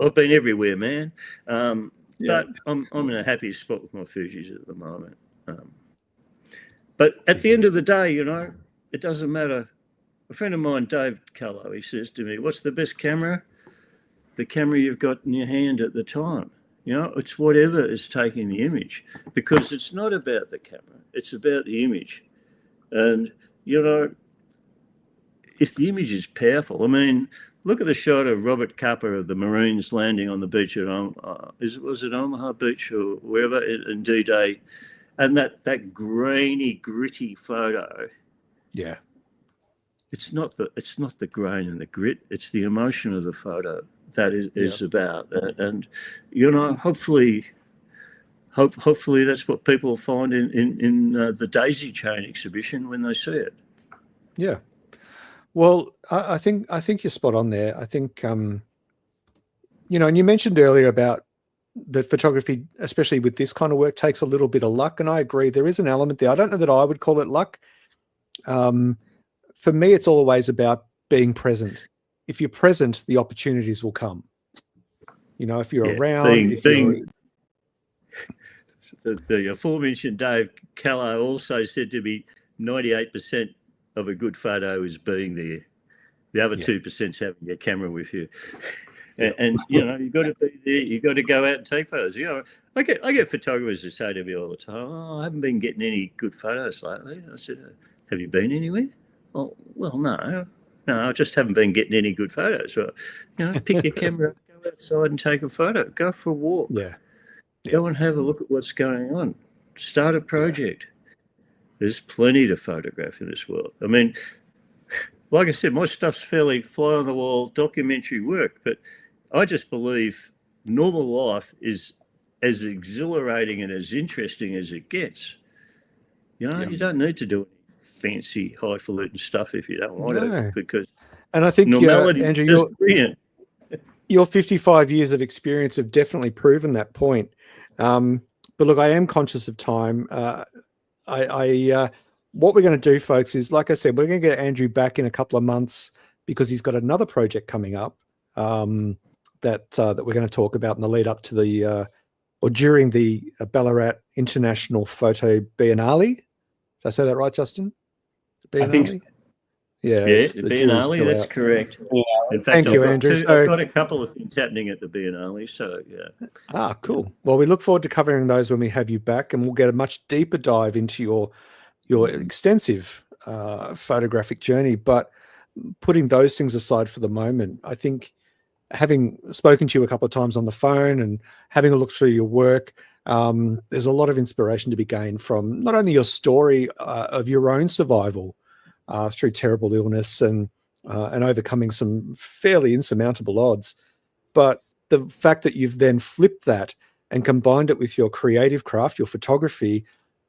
I've been everywhere, man. But I'm in a happy spot with my Fujis at the moment. But at the end of the day, you know, it doesn't matter. A friend of mine, Dave Callow, he says to me, "What's the best camera? The camera you've got in your hand at the time." You know, it's whatever is taking the image, because it's not about the camera, it's about the image. And, you know, if the image is powerful, I mean, look at the shot of Robert Capa of the Marines landing on the beach at was it Omaha Beach or wherever in D-Day, and that grainy, gritty photo. Yeah. It's not the grain and the grit, it's the emotion of the photo that is about. And, you know, hopefully that's what people find in the Daisy Chain exhibition when they see it. Yeah. Well, I think you're spot on there. I think, you know, and you mentioned earlier about the photography, especially with this kind of work, takes a little bit of luck. And I agree, there is an element there. I don't know that I would call it luck. For me, it's always about being present. If you're present, the opportunities will come. You know, if you're around, the aforementioned Dave Callow also said to me, 98% of a good photo is being there. The other 2% is having your camera with you. And you know, you've got to be there. You've got to go out and take photos. You know, I get photographers who say to me all the time, "Oh, I haven't been getting any good photos lately." I said, "Have you been anywhere?" "Oh, well, no, I just haven't been getting any good photos." Well, you know, pick your camera up, go outside and take a photo. Go for a walk. Go and have a look at what's going on. Start a project. There's plenty to photograph in this world. I mean, like I said, my stuff's fairly fly-on-the-wall documentary work, but I just believe normal life is as exhilarating and as interesting as it gets. You know, you don't need to do fancy highfalutin stuff if you don't want to, because and I think normality Andrew, is brilliant. Your 55 years of experience have definitely proven that point. But look, I am conscious of time. What we're going to do, folks, is, like I said, we're going to get Andrew back in a couple of months because he's got another project coming up that we're going to talk about in the lead up to the or during the Ballarat International Photo Biennale. Did I say that right, Justin? Biennale? I think so. Yeah, the Biennale, that's correct. In fact, Thank you, Andrew. I've got a couple of things happening at the Biennale, so yeah. Ah, cool. Well, we look forward to covering those when we have you back, and we'll get a much deeper dive into your extensive photographic journey. But putting those things aside for the moment, I think, having spoken to you a couple of times on the phone and having a look through your work, there's a lot of inspiration to be gained from not only your story of your own survival through terrible illness and overcoming some fairly insurmountable odds, but the fact that you've then flipped that and combined it with your creative craft, your photography,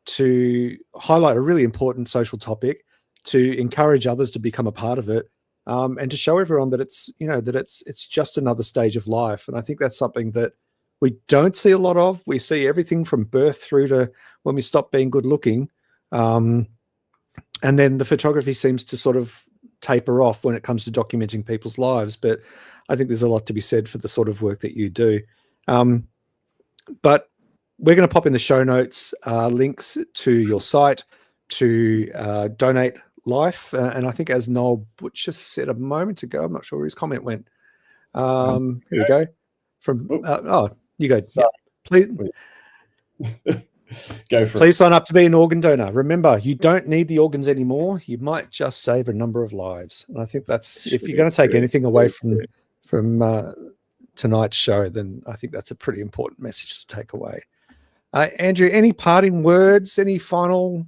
to highlight a really important social topic, to encourage others to become a part of it, and to show everyone that it's just another stage of life. And I think that's something that we don't see a lot of. We see everything from birth through to when we stop being good looking. And then the photography seems to sort of taper off when it comes to documenting people's lives. But I think there's a lot to be said for the sort of work that you do. But we're going to pop in the show notes links to your site, to Donate Life. And I think, as Noel Butcher said a moment ago, I'm not sure where his comment went. Here we go. You go. Sorry. Please. Go for Please sign up to be an organ donor. Remember, you don't need the organs anymore. You might just save a number of lives. And I think that's, if you're going to take anything away from tonight's show, then I think that's a pretty important message to take away. Andrew, any parting words, any final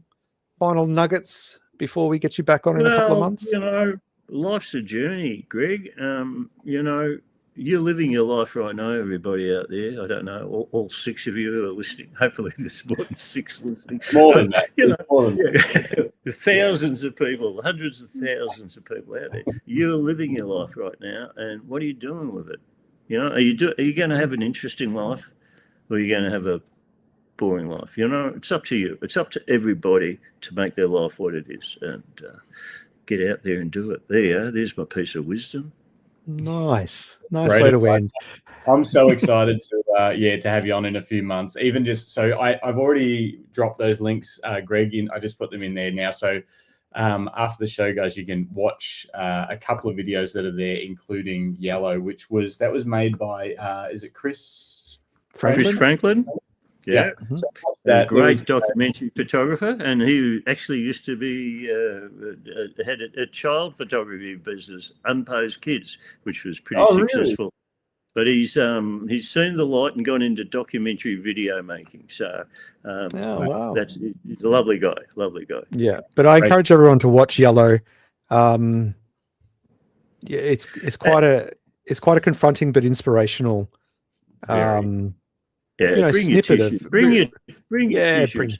nuggets before we get you back on in a couple of months? You know, life's a journey, Greg. You know, you're living your life right now, everybody out there. I don't know, all 6 of you are listening. Hopefully there's more than 6 listening. More than that. Thousands of people, hundreds of thousands of people out there. You're living your life right now, and what are you doing with it? You know, are you going to have an interesting life, or are you going to have a boring life? You know, it's up to you. It's up to everybody to make their life what it is, and get out there and do it. There's my piece of wisdom. Nice Great way to advice. end. I'm so excited to have you on in a few months. Even just so I've already dropped those links, Greg. I just put them in there now. So after the show, guys, you can watch a couple of videos that are there, including Yellow, which was made by is it Chris Franklin? Chris Franklin. Yeah. So a great documentary photographer, and he actually used to be had a child photography business, Unposed Kids, which was pretty successful. Really? But he's seen the light and gone into documentary video making. So wow, he's a lovely guy. Yeah, but I encourage everyone to watch Yellow. It's quite a confronting but inspirational. Bring your tissues. Bring your tissues.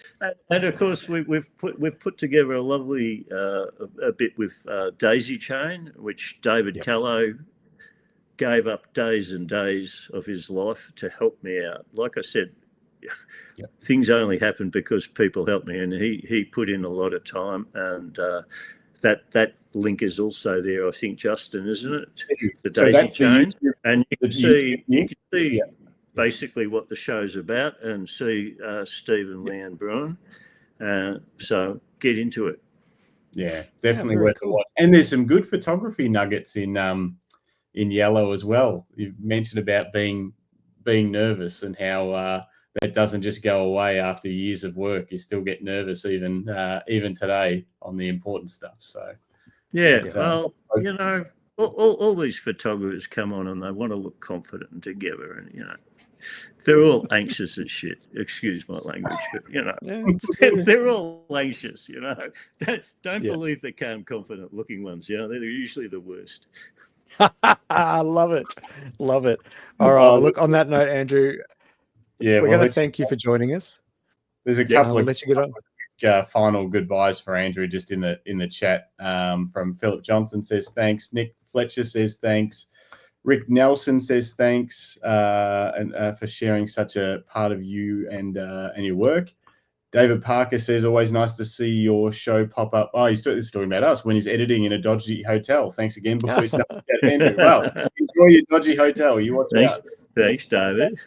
And of course, we've put together a lovely a bit with Daisy Chain, which David Callow gave up days and days of his life to help me out. Like I said, things only happen because people help me, and he put in a lot of time. And that link is also there, I think, Justin, isn't it? The Daisy Chain, and you can see. Basically what the show's about, and see Steve and Leanne Bruin. So get into it. Yeah, definitely worth a watch. And there's some good photography nuggets in Yellow as well. You've mentioned about being nervous and how that doesn't just go away after years of work. You still get nervous even today on the important stuff. So well, you know, all these photographers come on and they want to look confident and together, and you know, they're all anxious as shit. Excuse my language, but you know, they're all anxious. You know, don't believe the calm, confident-looking ones. You know, they're usually the worst. I love it. All right. Well, look, on that note, Andrew, we're going to thank you for joining us. There's a couple of let you get on. Final goodbyes for Andrew just in the chat. From Philip Johnson says thanks. Nick Fletcher says thanks. Rick Nelson says thanks and for sharing such a part of you and your work. David Parker says, always nice to see your show pop up. Oh, he's talking about us when he's editing in a dodgy hotel. Thanks again before he starts to get Andrew. Well, enjoy your dodgy hotel. You watch out. Thanks, David.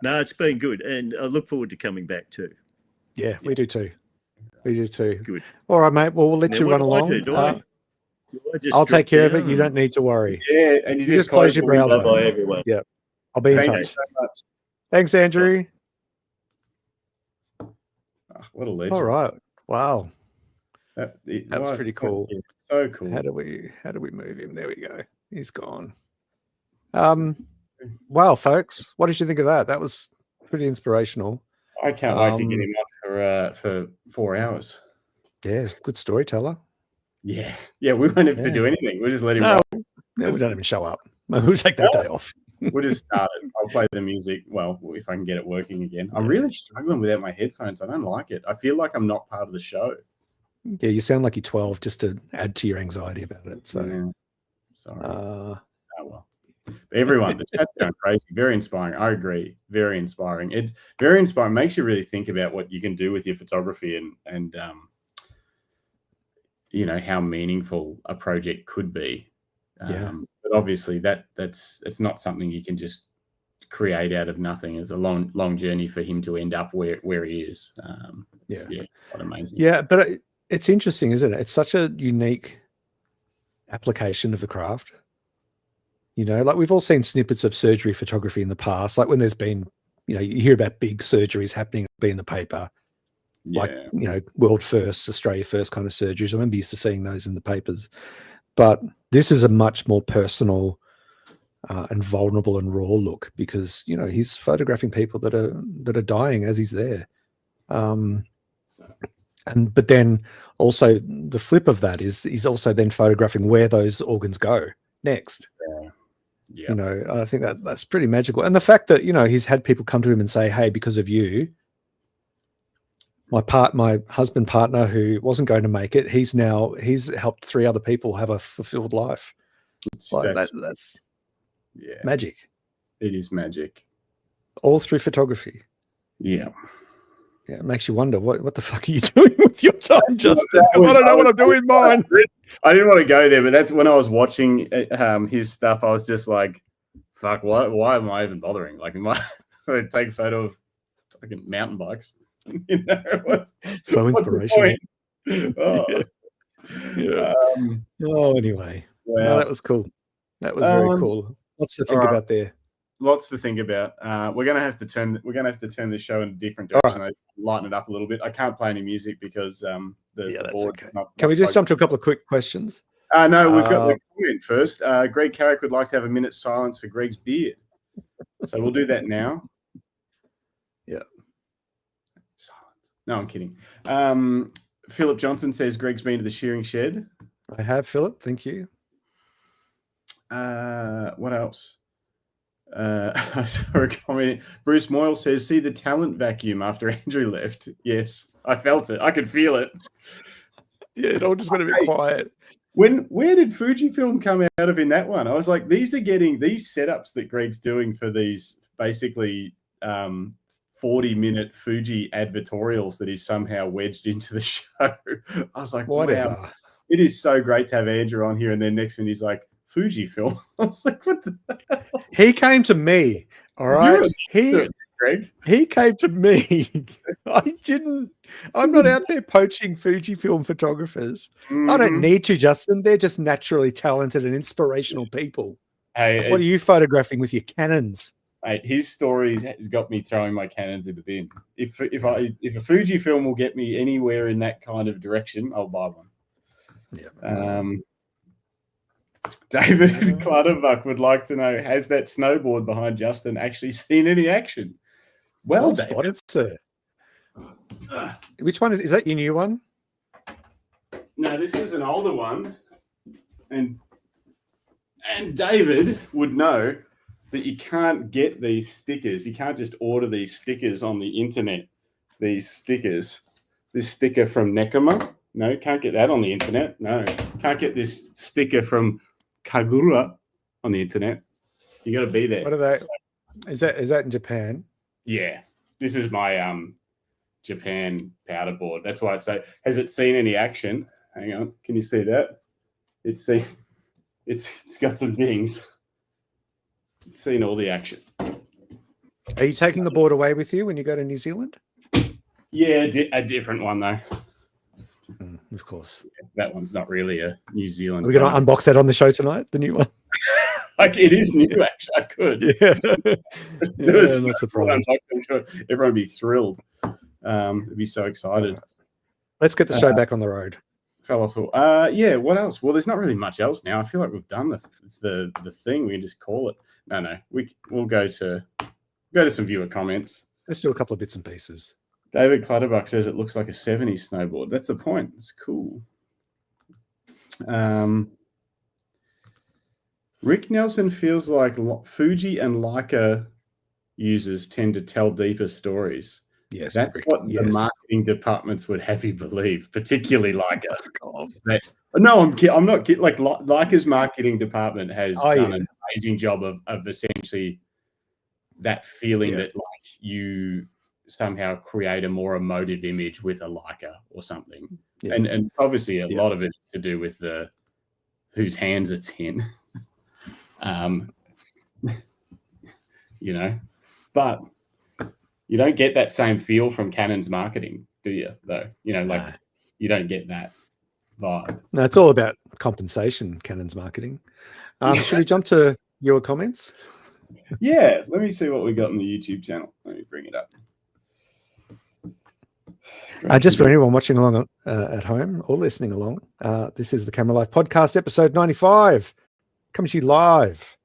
No, it's been good, and I look forward to coming back too. Yeah, we do too. Good. All right, mate. Well, we'll let you run along. I'll take care of it. You don't need to worry. Yeah, and you just close your browser. Bye, everyone. Yeah, I'll be in touch. Thank you so much. Thanks, Andrew. Oh, what a legend! All right. Wow. That's pretty cool. So cool. How do we move him? There we go. He's gone. Wow, folks, what did you think of that? That was pretty inspirational. I can't wait to get him up for 4 hours. Yeah, he's a good storyteller. Yeah, we won't have to do anything. We'll just let him roll. No, we don't even show up. We'll take that day off. We'll just start it. I'll play the music. Well, if I can get it working again. I'm really struggling without my headphones. I don't like it. I feel like I'm not part of the show. Yeah, you sound like you're 12, just to add to your anxiety about it. So, sorry. Oh well. But everyone, the chat's going crazy. Very inspiring. I agree. Very inspiring. It's very inspiring. Makes you really think about what you can do with your photography and you know, how meaningful a project could be. But obviously it's not something you can just create out of nothing. It's a long journey for him to end up where he is. Quite amazing. Yeah, but it's interesting, isn't it? It's such a unique application of the craft. You know, like we've all seen snippets of surgery photography in the past, like when there's been, you know, you hear about big surgeries happening, be in the paper, like, you know, world first, Australia first kind of surgeries. I remember used to seeing those in the papers, but this is a much more personal and vulnerable and raw look, because, you know, he's photographing people that are dying as he's there. But then also the flip of that is he's also then photographing where those organs go next. Yeah. You know, I think that's pretty magical. And the fact that, you know, he's had people come to him and say, hey, because of you, my husband partner who wasn't going to make it, he's helped 3 other people have a fulfilled life. That's magic. It is magic. All through photography. Yeah. Yeah, it makes you wonder what the fuck are you doing with your time, Justin? I don't know what I'm doing with mine. I didn't want to go there, but that's when I was watching his stuff. I was just like, "Fuck! Why am I even bothering? Like, am I going to take a photo of fucking mountain bikes? You know, so inspirational." Oh. Yeah. Anyway, wow. No, that was cool. That was very cool. Lots to think about there. Lots to think about. We're gonna have to turn the show in a different direction. Right. Lighten it up a little bit. I can't play any music because the board's okay. not. Can we just jump to a couple of quick questions? No, we've got the comment first. Greg Carrick would like to have a minute's silence for Greg's beard, so we'll do that now. Yeah. Silence. No, I'm kidding. Philip Johnson says Greg's been to the shearing shed. I have, Philip. Thank you. What else? I saw a comment. Bruce Moyle says, see the talent vacuum after Andrew left. Yes, I felt it. I could feel it. Yeah, it all just went a bit quiet. Where did Fujifilm come out of in that one? I was like, these are getting these setups that Greg's doing for these basically 40-minute Fuji advertorials that he's somehow wedged into the show. I was like, wow, it is so great to have Andrew on here. And then next minute he's like, Fujifilm. I was like, what the hell? He came to me. All right. Greg. He came to me. I'm not out there poaching Fujifilm photographers. I don't need to, Justin. They're just naturally talented and inspirational people. Hey, what are you photographing with your Canons? Hey, his stories has got me throwing my Canons in the bin. If a Fujifilm will get me anywhere in that kind of direction, I'll buy one. Yeah. David Clutterbuck would like to know, has that snowboard behind Justin actually seen any action? Well spotted, sir. Which one is that your new one? No, this is an older one. And David would know that you can't get these stickers. You can't just order these stickers on the internet. These stickers. This sticker from Nekoma. No, can't get that on the internet. No, can't get this sticker from Kagura on the internet. You got to be there. What are they? Is that in Japan? Yeah, this is my Japan powder board. That's why it's so. Has it seen any action? Hang on, can you see that? It's got some dings. It's seen all the action. Are you taking the board away with you when you go to New Zealand? Yeah, a different one though. Of course. That one's not really a New Zealand. We're going to unbox that on the show tonight, the new one. Like, it is new, actually. I could. Yeah. I'm not surprised. I'm sure everyone would be thrilled. They'd be so excited. Let's get the show back on the road. Fell off. Yeah, what else? Well, there's not really much else now. I feel like we've done the thing. We can just call it. No. We'll go to some viewer comments. Let's do a couple of bits and pieces. David Clutterbuck says it looks like a 70s snowboard. That's the point. It's cool. Rick Nelson feels like Fuji and Leica users tend to tell deeper stories. Yes, that's what the marketing departments would have you believe, particularly Leica. No, I'm not kidding. Like Leica's marketing department has done an amazing job of essentially that feeling that like you somehow create a more emotive image with a Leica or something. Yeah. And obviously a lot of it is to do with whose hands it's in. You know, but you don't get that same feel from Canon's marketing, do you? Though, you know, like you don't get that vibe. No, it's all about compensation, Canon's marketing. Should we jump to your comments? Yeah, let me see what we got on the YouTube channel. Let me bring it up. Just for anyone watching along at home or listening along, this is the Camera Life Podcast, episode 95, coming to you live.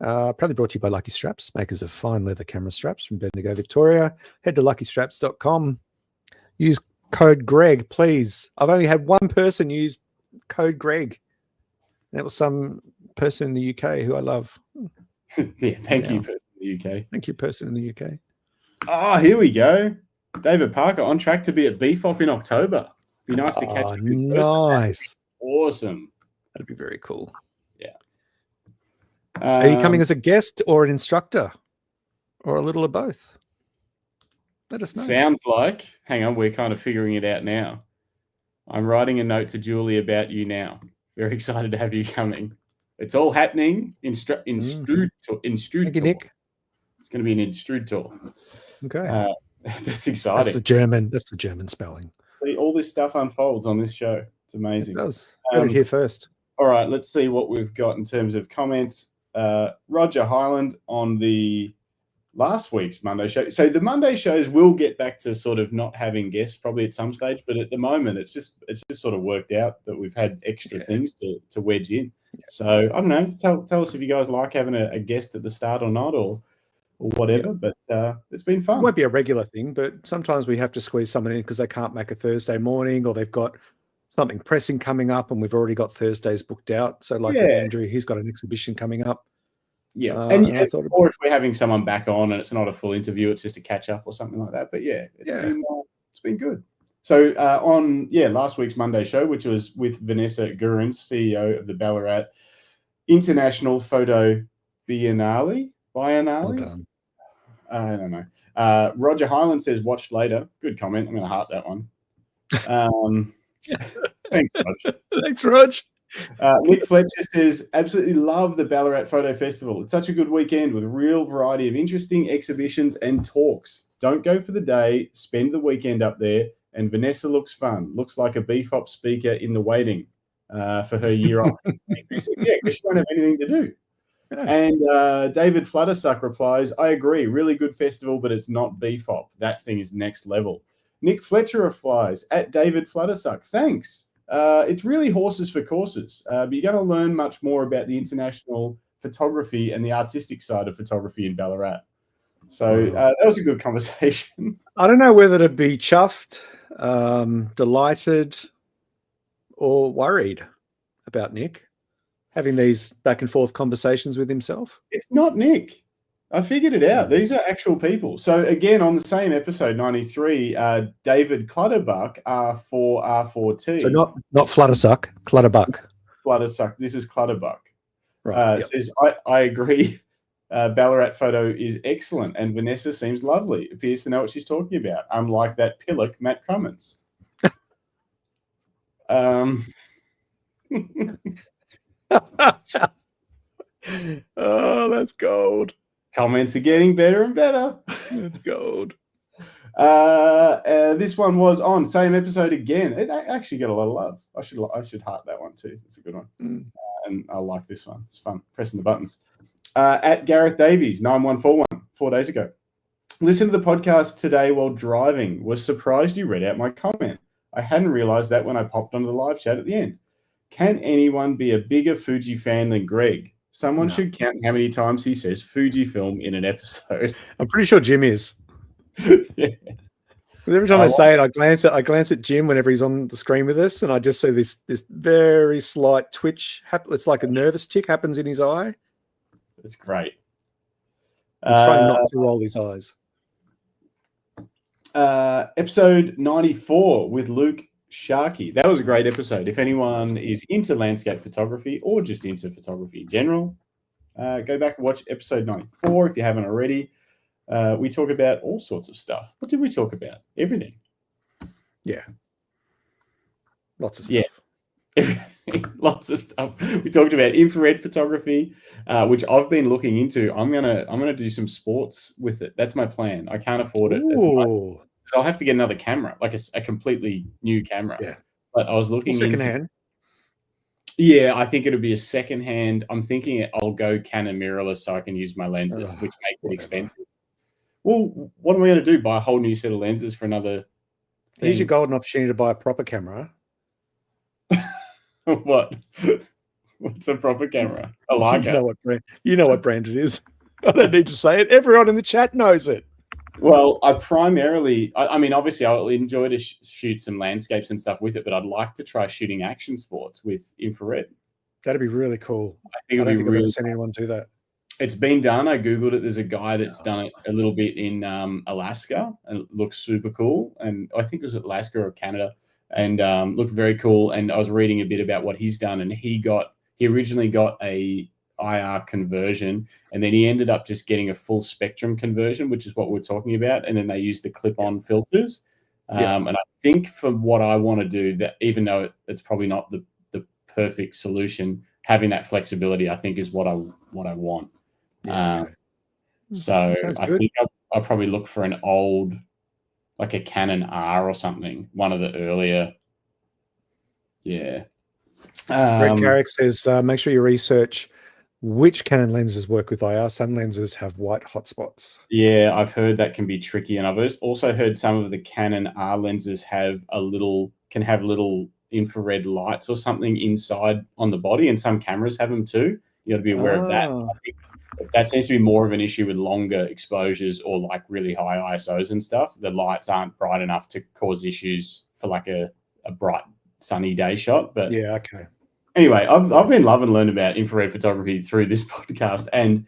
Proudly brought to you by Lucky Straps, makers of fine leather camera straps from Bendigo, Victoria. Head to luckystraps.com. Use code Greg, please. I've only had one person use code Greg. That was some person in the UK who I love. Yeah, thank you, person in the UK. Thank you, person in the UK. Oh, here we go. David Parker on track to be at BFOP in October. Be nice to catch up in person. Nice. Awesome. That'd be very cool. Yeah. Are you coming as a guest or an instructor or a little of both? Let us know. Sounds like, hang on, we're kind of figuring it out now. I'm writing a note to Julie about you now. Very excited to have you coming. It's all happening in Strud Thank you, Nick. It's going to be an Instrud tour. Okay. That's exciting. That's the German spelling. See, all this stuff unfolds on this show. It's amazing. It does. Heard it here first. All right, let's see what we've got in terms of comments. Roger Highland on the last week's Monday show. So the Monday shows will get back to sort of not having guests probably at some stage, but at the moment it's just sort of worked out that we've had extra things to wedge in. Yeah. So I don't know. Tell us if you guys like having a guest at the start or not, or whatever. Yeah. But it's been fun. It won't be a regular thing, but sometimes we have to squeeze someone in because they can't make a Thursday morning, or they've got something pressing coming up, and we've already got Thursdays booked out. So like with Andrew, he's got an exhibition coming up. Yeah, or if we're having someone back on and it's not a full interview, it's just a catch up or something like that. But it's been good. So on last week's Monday show, which was with Vanessa Gurins, CEO of the Ballarat International Photo Biennale. Well done. I don't know. Roger Highland says, watched later. Good comment. I'm going to heart that one. Thanks, Rog. Thanks, Rog. Nick Fletcher says, absolutely love the Ballarat Photo Festival. It's such a good weekend with a real variety of interesting exhibitions and talks. Don't go for the day. Spend the weekend up there. And Vanessa looks fun. Looks like a BFOP speaker in the waiting for her year off. Because she won't have anything to do. Yeah. And David Fluttersuck replies, I agree. Really good festival, but it's not BFOP. That thing is next level. Nick Fletcher replies, at David Fluttersuck, thanks. It's really horses for courses, but you're going to learn much more about the international photography and the artistic side of photography in Ballarat. So that was a good conversation. I don't know whether to be chuffed, delighted, or worried about Nick having these back and forth conversations with himself. It's not Nick. I figured it out. These are actual people. So again, on the same episode, 93, David Clutterbuck, R4T. So not Fluttersuck, Clutterbuck. Fluttersuck. This is Clutterbuck. Right. Says, I agree. Ballarat photo is excellent, and Vanessa seems lovely. Appears to know what she's talking about, unlike that pillock, Matt Cummins. Oh, that's gold. Comments are getting better and better. That's gold. This one was on same episode again. It actually got a lot of love. I should heart that one too. It's a good one. And I like this one. It's fun pressing the buttons. At Gareth Davies 9141 4 days ago. Listen to the podcast today while driving. Was surprised you read out my comment. I hadn't realized that when I popped onto the live chat at the end. Can anyone be a bigger Fuji fan than Greg? Someone should count how many times he says Fujifilm in an episode. I'm pretty sure Jim is. Yeah. Every time I say it, I glance at Jim whenever he's on the screen with us, and I just see this very slight twitch. It's like a nervous tick happens in his eye. It's great. He's trying not to roll his eyes. Episode 94 with Luke Sharkey. That was a great episode. If anyone is into landscape photography or just into photography in general, go back and watch episode 94 if you haven't already. We talk about all sorts of stuff. What did we talk about? Everything. Yeah. Lots of stuff. Yeah. Lots of stuff. We talked about infrared photography, which I've been looking into. I'm gonna do some sports with it. That's my plan. I can't afford it. So I'll have to get another camera, like a completely new camera. Yeah. But I was looking secondhand. Yeah, I think it'll be a second hand. I'm thinking I'll go Canon mirrorless so I can use my lenses, which makes it expensive. Well, what am I going to do? Buy a whole new set of lenses for another thing? Here's your golden opportunity to buy a proper camera. What? What's a proper camera? A Leica. You know what brand it is. I don't need to say it. Everyone in the chat knows it. Well, I mean, obviously, I'll enjoy to shoot some landscapes and stuff with it, but I'd like to try shooting action sports with infrared. That'd be really cool. I don't think I've ever seen anyone do that. It's been done. I Googled it. There's a guy that's done it a little bit in Alaska, and it looks super cool. And I think it was Alaska or Canada, and looked very cool. And I was reading a bit about what he's done, and he originally got a IR conversion, and then he ended up just getting a full spectrum conversion, which is what we're talking about. And then they use the clip-on filters. And I think for what I want to do, that even though it's probably not the perfect solution, having that flexibility, I think, is what I want. So I think I'll probably look for an old, like a Canon R or something, one of the earlier. Yeah. Greg Carrick says, make sure you research which Canon lenses work with IR. Some lenses have white hotspots. Yeah, I've heard that can be tricky. And I've also heard some of the Canon R lenses can have little infrared lights or something inside on the body, and some cameras have them too. You got to be aware of that. I think that seems to be more of an issue with longer exposures or like really high ISOs and stuff. The lights aren't bright enough to cause issues for like a bright sunny day shot. But yeah, okay. Anyway, I've been loving learning about infrared photography through this podcast, and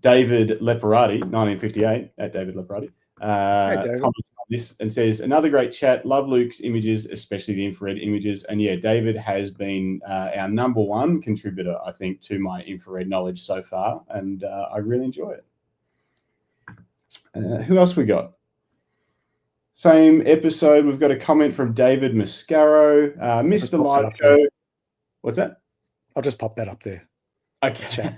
David Leparati, 1958, at David Leparati, comments on this and says, another great chat. Love Luke's images, especially the infrared images. And yeah, David has been our number one contributor, I think, to my infrared knowledge so far, and I really enjoy it. Who else we got? Same episode, we've got a comment from David Mascaro. Missed the live show. What's that? I'll just pop that up there. Okay.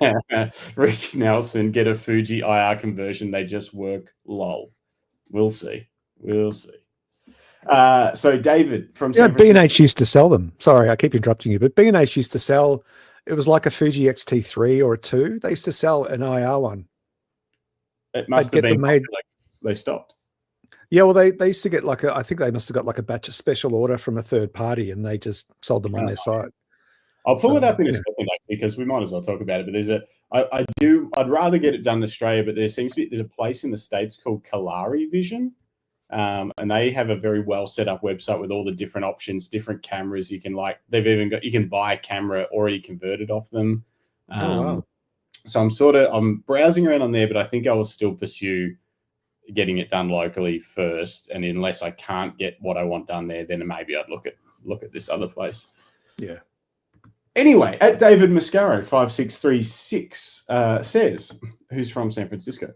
Rick Nelson, get a Fuji IR conversion. They just work. Lol. We'll see. So David from San Francisco. B&H used to sell them. Sorry, I keep interrupting you, but B&H used to sell, it was like a Fuji XT3 or a 2. They used to sell an IR one. It must have been made. They stopped. Yeah, well, they used to get I think they must have got like a batch of special order from a third party, and they just sold them on their site. I'll pull it up in a second, because we might as well talk about it. But I'd rather get it done in Australia, but there's a place in the States called Kalari Vision, and they have a very well set up website with all the different options, different cameras. You can you can buy a camera already converted off them. Wow. So I'm browsing around on there, but I think I will still pursue getting it done locally first, and unless I can't get what I want done there, then maybe I'd look at this other place. Yeah. Anyway, at David Mascaro 5636 says, who's from San Francisco,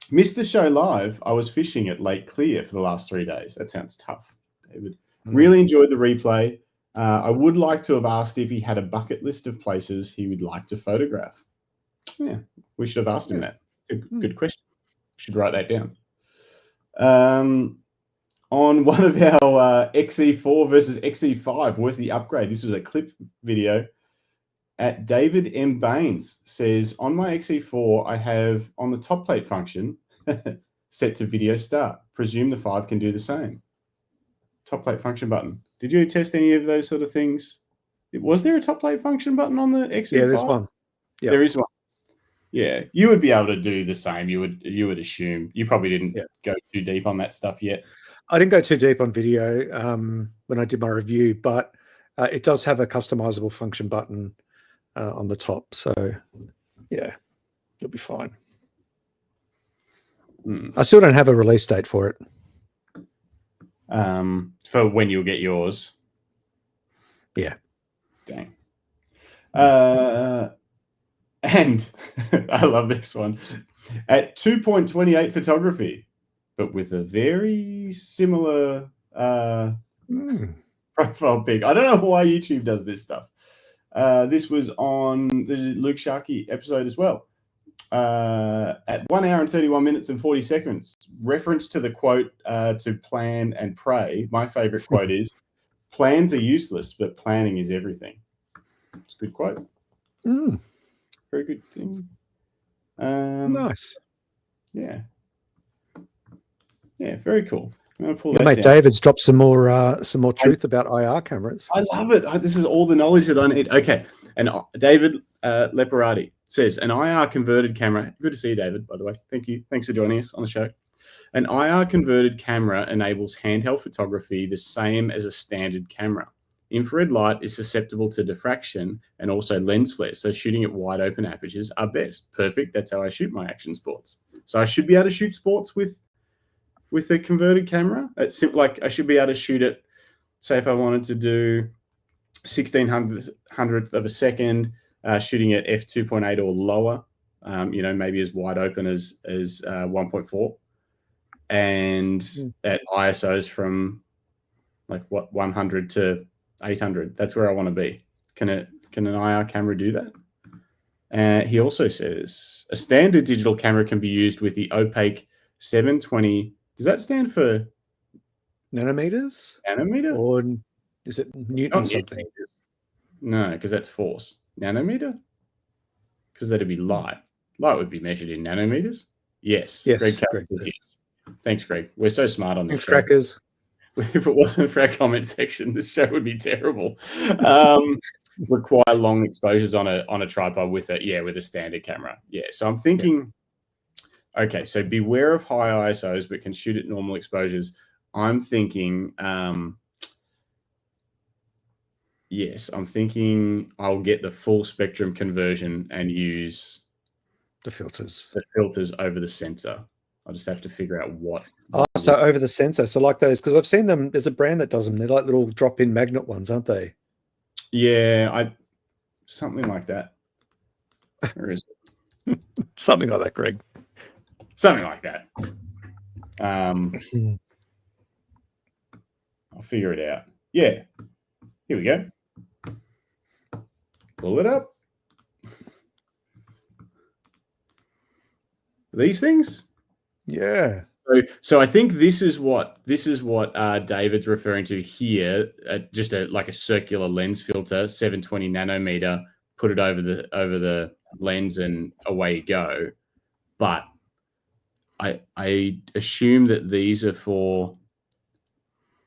missed the show live. I was fishing at Lake Clear for the last 3 days. That sounds tough, David. Really enjoyed the replay. I would like to have asked if he had a bucket list of places he would like to photograph. Yeah, we should have asked him that. It's a good question. Should write that down. On one of our XE4 versus XE5 worth the upgrade, this was a clip video, at David M. Baines says, on my XE4, I have on the top plate function set to video start. Presume the 5 can do the same. Top plate function button. Did you test any of those sort of things? Was there a top plate function button on the XE5? Yeah, there's one. Yep. There is one. Yeah, you would be able to do the same. You would assume. You probably didn't go too deep on that stuff yet. I didn't go too deep on video when I did my review, but it does have a customizable function button on the top. So, yeah, it'll be fine. I still don't have a release date for it. For when you'll get yours. Yeah. Dang. And I love this one. At 2.28 photography, but with a very similar profile pic. I don't know why YouTube does this stuff. This was on the Luke Sharkey episode as well. At 1 hour and 31 minutes and 40 seconds. Reference to the quote, to plan and pray. My favorite quote is, plans are useless, but planning is everything. It's a good quote. Very good thing. Nice. Yeah. Yeah, very cool. I'm gonna pull Your that mate down. David's dropped some more truth about IR cameras. I love it. This is all the knowledge that I need. Okay. And David Leparati says, an IR converted camera. Good to see you, David, by the way. Thank you. Thanks for joining us on the show. An IR converted camera enables handheld photography the same as a standard camera. Infrared light is susceptible to diffraction and also lens flare, so shooting at wide open apertures are best. Perfect. That's how I shoot my action sports. So I should be able to shoot sports with a converted camera. It's like I should be able to shoot it. Say if I wanted to do 1600th of a second, shooting at f2.8 or lower, maybe as wide open as 1.4, and at ISOs from like 100 to 800. That's where I want to be. Can an IR camera do that? He also says a standard digital camera can be used with the opaque 720. Does that stand for nanometers? Nanometer? Or is it Newton something? No, because that's force. Nanometer? Because that'd be light. Light would be measured in nanometers. Yes. Yes. Greg. Thanks, Greg. We're so smart on this. Thanks, crackers. If it wasn't for our comment section, this show would be terrible. Require long exposures on a tripod with a standard camera. Yeah. So I'm thinking, okay, so beware of high ISOs, but can shoot at normal exposures. I'm thinking, yes, I'm thinking I'll get the full spectrum conversion and use the filters over the sensor. I'll just have to figure out what. So over the sensor. So like those, because I've seen them. There's a brand that does them. They're like little drop-in magnet ones, aren't they? Yeah, something like that. Where is it? Something like that, Greg. Something like that. I'll figure it out. Yeah. Here we go. Pull it up. These things? Yeah. So I think this is what David's referring to here. Just like a circular lens filter, 720 nanometer. Put it over the lens, and away you go. But I assume that these are for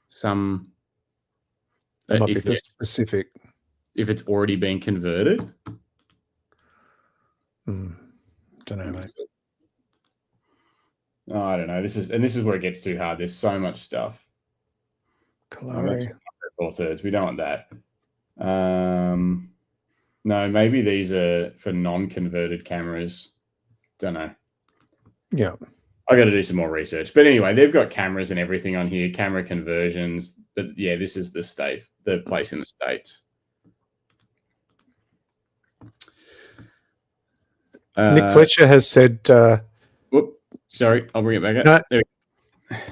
some. That might be for specific. If it's already been converted. Don't know, mate. Oh, I don't know. This is where it gets too hard. There's so much stuff. Calori. 4/3. We don't want that. No, maybe these are for non-converted cameras. Don't know. Yeah. I got to do some more research. But anyway, they've got cameras and everything on here, camera conversions. But yeah, this is the place in the States. Nick Fletcher has said. Sorry, I'll bring it back up. No,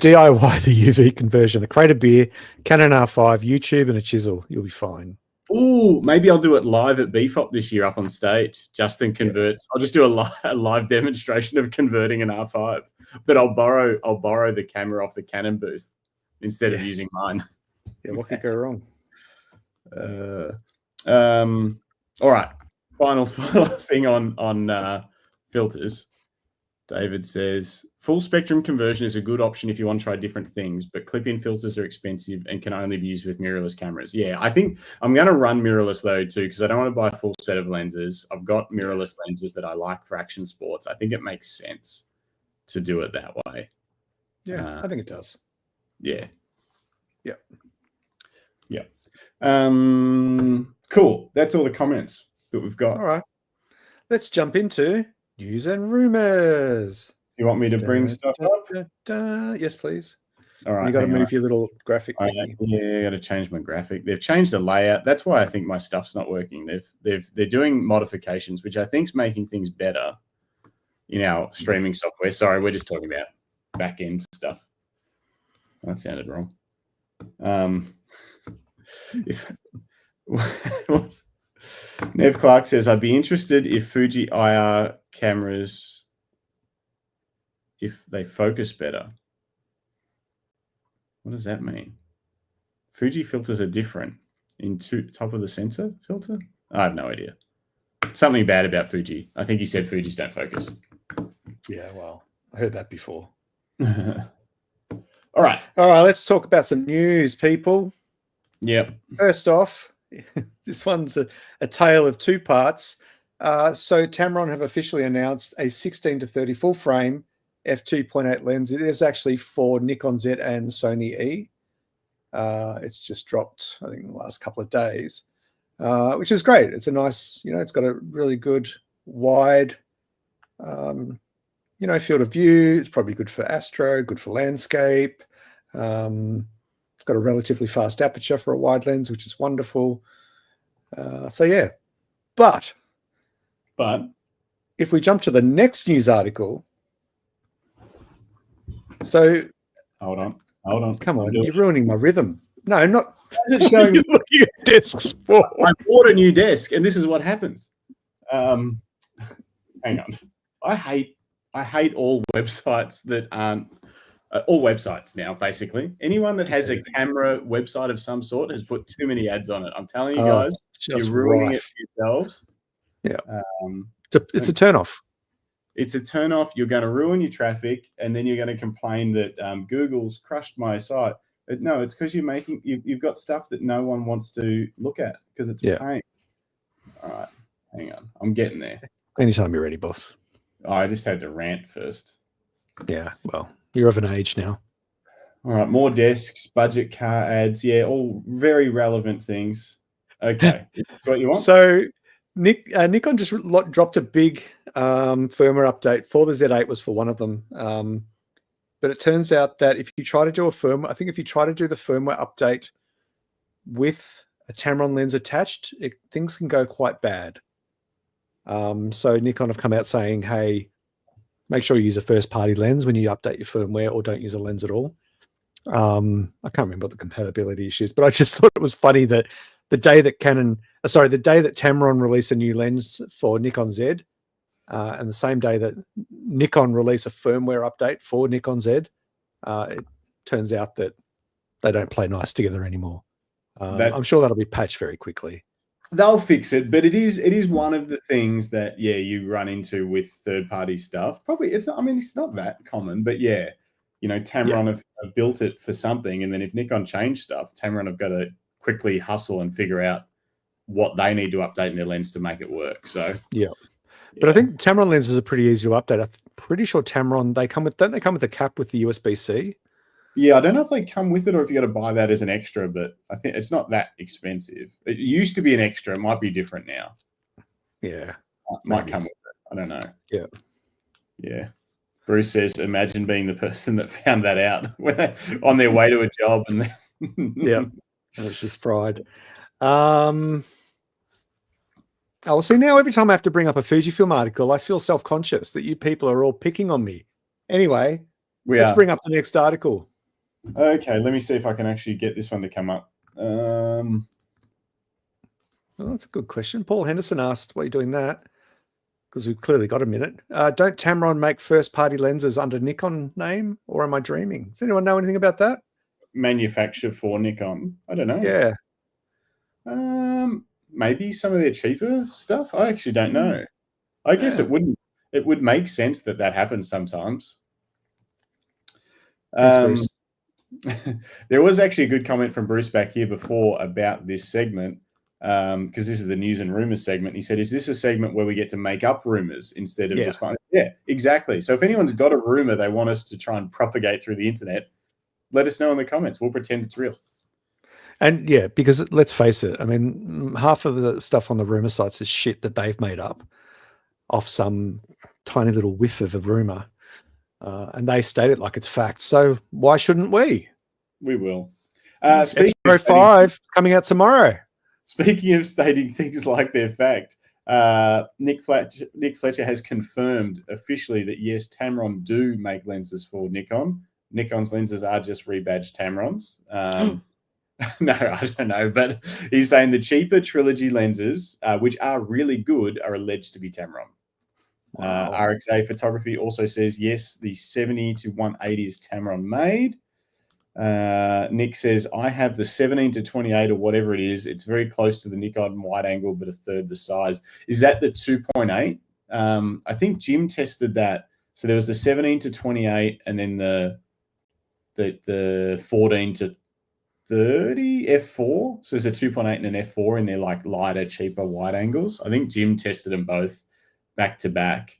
DIY the UV conversion, a crate of beer, Canon R5, YouTube, and a chisel. You'll be fine. Oh, maybe I'll do it live at BFOP this year up on stage. Justin converts. I'll just do a live demonstration of converting an R5, but I'll borrow the camera off the Canon booth instead of using mine. Yeah, what could go wrong? All right. Final thing on filters. David says, full spectrum conversion is a good option if you want to try different things, but clip-in filters are expensive and can only be used with mirrorless cameras. Yeah, I think I'm going to run mirrorless though too, because I don't want to buy a full set of lenses. I've got mirrorless lenses that I like for action sports. I think it makes sense to do it that way. Yeah, I think it does. Yeah. Yeah. Yeah. Cool. That's all the comments that we've got. All right. Let's jump into news and rumors. You want me to bring stuff up? Yes, please. All right. You got to move your little graphic thing. Yeah, I got to change my graphic. They've changed the layout. That's why I think my stuff's not working. They're doing modifications, which I think is making things better in our streaming software. Sorry, we're just talking about back end stuff. That sounded wrong. Nev Clark says, I'd be interested if Fuji IR cameras, if they focus better. What does that mean? Fuji filters are different in top of the sensor filter. I have no idea. Something bad about Fuji. I think he said Fujis don't focus. Yeah, well, I heard that before. All right. Let's talk about some news, people. Yep. First off, this one's a tale of two parts. So Tamron have officially announced a 16-30 full frame f2.8 lens. It is actually for Nikon Z and Sony E. It's just dropped, I think, in the last couple of days, which is great. It's a nice, it's got a really good wide, field of view. It's probably good for astro, good for landscape. It's got a relatively fast aperture for a wide lens, which is wonderful. So yeah, but if we jump to the next news article, so hold on, come on, you're ruining my rhythm. No, not. Is it showing you're looking at desks for? I bought a new desk, and this is what happens. Hang on, I hate all websites that aren't. All websites now, basically. Anyone that has a camera website of some sort has put too many ads on it. I'm telling you guys, you're ruining it for yourselves. Yeah. It's a turnoff. It's a turnoff. You're going to ruin your traffic, and then you're going to complain that Google's crushed my site. But no, it's because you've got stuff that no one wants to look at because it's pain. All right, hang on. I'm getting there. Anytime you're ready, boss. Oh, I just had to rant first. Yeah, well, you're of an age now. All right, more desks, budget car ads. Yeah, all very relevant things. Okay, what you want? So Nikon just dropped a big firmware update for the Z8 was for one of them. But it turns out that if you try to do the firmware update with a Tamron lens attached, things can go quite bad. So Nikon have come out saying, hey, make sure you use a first-party lens when you update your firmware, or don't use a lens at all. I can't remember what the compatibility issues, but I just thought it was funny that the day that Tamron released a new lens for Nikon Z, and the same day that Nikon released a firmware update for Nikon Z, it turns out that they don't play nice together anymore. I'm sure that'll be patched very quickly. They'll fix it, but it is one of the things that you run into with third-party stuff. Probably it's not that common, but Tamron have built it for something, and then if Nikon change stuff, Tamron have got to quickly hustle and figure out what they need to update in their lens to make it work. So but I think Tamron lenses are pretty easy to update. I'm pretty sure Tamron don't they come with a cap with the USB-C? Yeah, I don't know if they come with it or if you got to buy that as an extra, but I think it's not that expensive. It used to be an extra. It might be different now. Yeah. It might come with it. I don't know. Yeah. Yeah. Bruce says, imagine being the person that found that out when they're on their way to a job. And yeah. And it's just fried. Oh, see, now every time I have to bring up a Fujifilm article, I feel self-conscious that you people are all picking on me. Anyway, let's bring up the next article. Okay, let me see if I can actually get this one to come up. Well, that's a good question. Paul Henderson asked, why are you doing that? Because we've clearly got a minute. Don't Tamron make first-party lenses under Nikon name, or am I dreaming? Does anyone know anything about that? Manufacture for Nikon? I don't know. Yeah. Maybe some of their cheaper stuff. I actually don't know. I guess it would make sense that happens sometimes. Thanks, Bruce. There was actually a good comment from Bruce back here before about this segment, because this is the news and rumors segment. He said, is this a segment where we get to make up rumors instead of just finding? Yeah, exactly. So if anyone's got a rumor they want us to try and propagate through the internet, let us know in the comments. We'll pretend it's real. And because let's face it, I mean, half of the stuff on the rumor sites is shit that they've made up off some tiny little whiff of a rumor. And they state it like it's fact. So why shouldn't we? We will. Episode 5 coming out tomorrow. Speaking of stating things like they're fact, Nick Fletcher has confirmed officially that yes, Tamron do make lenses for Nikon. Nikon's lenses are just rebadged Tamrons. No, I don't know, but he's saying the cheaper trilogy lenses, which are really good, are alleged to be Tamron. Wow. RXA Photography also says, yes, the 70 to 180 is Tamron made. Nick says, I have the 17-28 or whatever it is. It's very close to the Nikon wide angle, but a third the size. Is that the 2.8? I think Jim tested that. So there was the 17-28 and then the 14-30 f4. So there's a 2.8 and an f4 in their like lighter, cheaper wide angles. I think Jim tested them both back to back.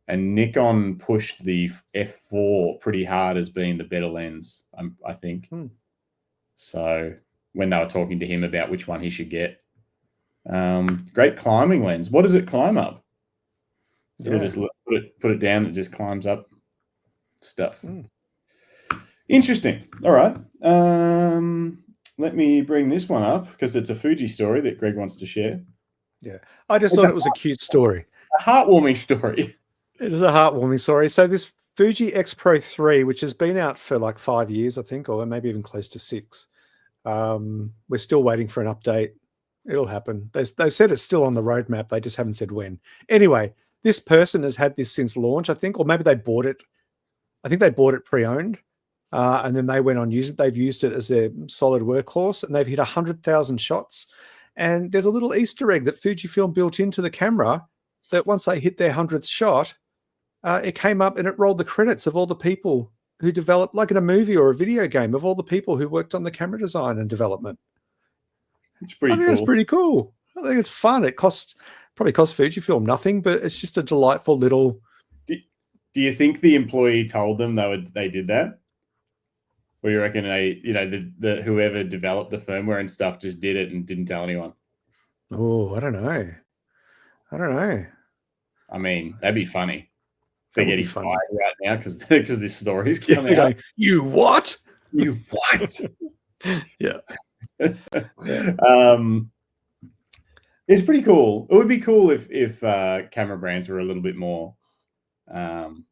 And Nikon pushed the f4 pretty hard as being the better lens, I think. So when they were talking to him about which one he should get. Great climbing lens. What does it climb up? So we'll just put it down. It just climbs up stuff. Interesting. All right. Let me bring this one up because it's a Fuji story that Greg wants to share. Yeah. I just thought it was a cute story. A heartwarming story. It is a heartwarming story. So this Fuji X Pro 3, which has been out for like 5 years, I think, or maybe even close to 6. We're still waiting for an update. It'll happen. They've said it's still on the roadmap. They just haven't said when. Anyway, this person has had this since launch, I think, or maybe they bought it. I think they bought it pre-owned, and then they went on using it. They've used it as their solid workhorse, and they've hit 100,000 shots. And there's a little Easter egg that Fujifilm built into the camera that once they hit their 100th shot, it came up and it rolled the credits of all the people who developed, like in a movie or a video game, of all the people who worked on the camera design and development. It's pretty cool. That's pretty cool. I think it's fun. It probably costs Fujifilm nothing, but it's just a delightful little. Do you think the employee told them they did that? Or you reckon the whoever developed the firmware and stuff just did it and didn't tell anyone? Oh, I don't know. I mean, that'd be funny. They're getting fired right now because this story's coming out. You what? You what? Yeah. It's pretty cool. It would be cool if camera brands were a little bit more fun,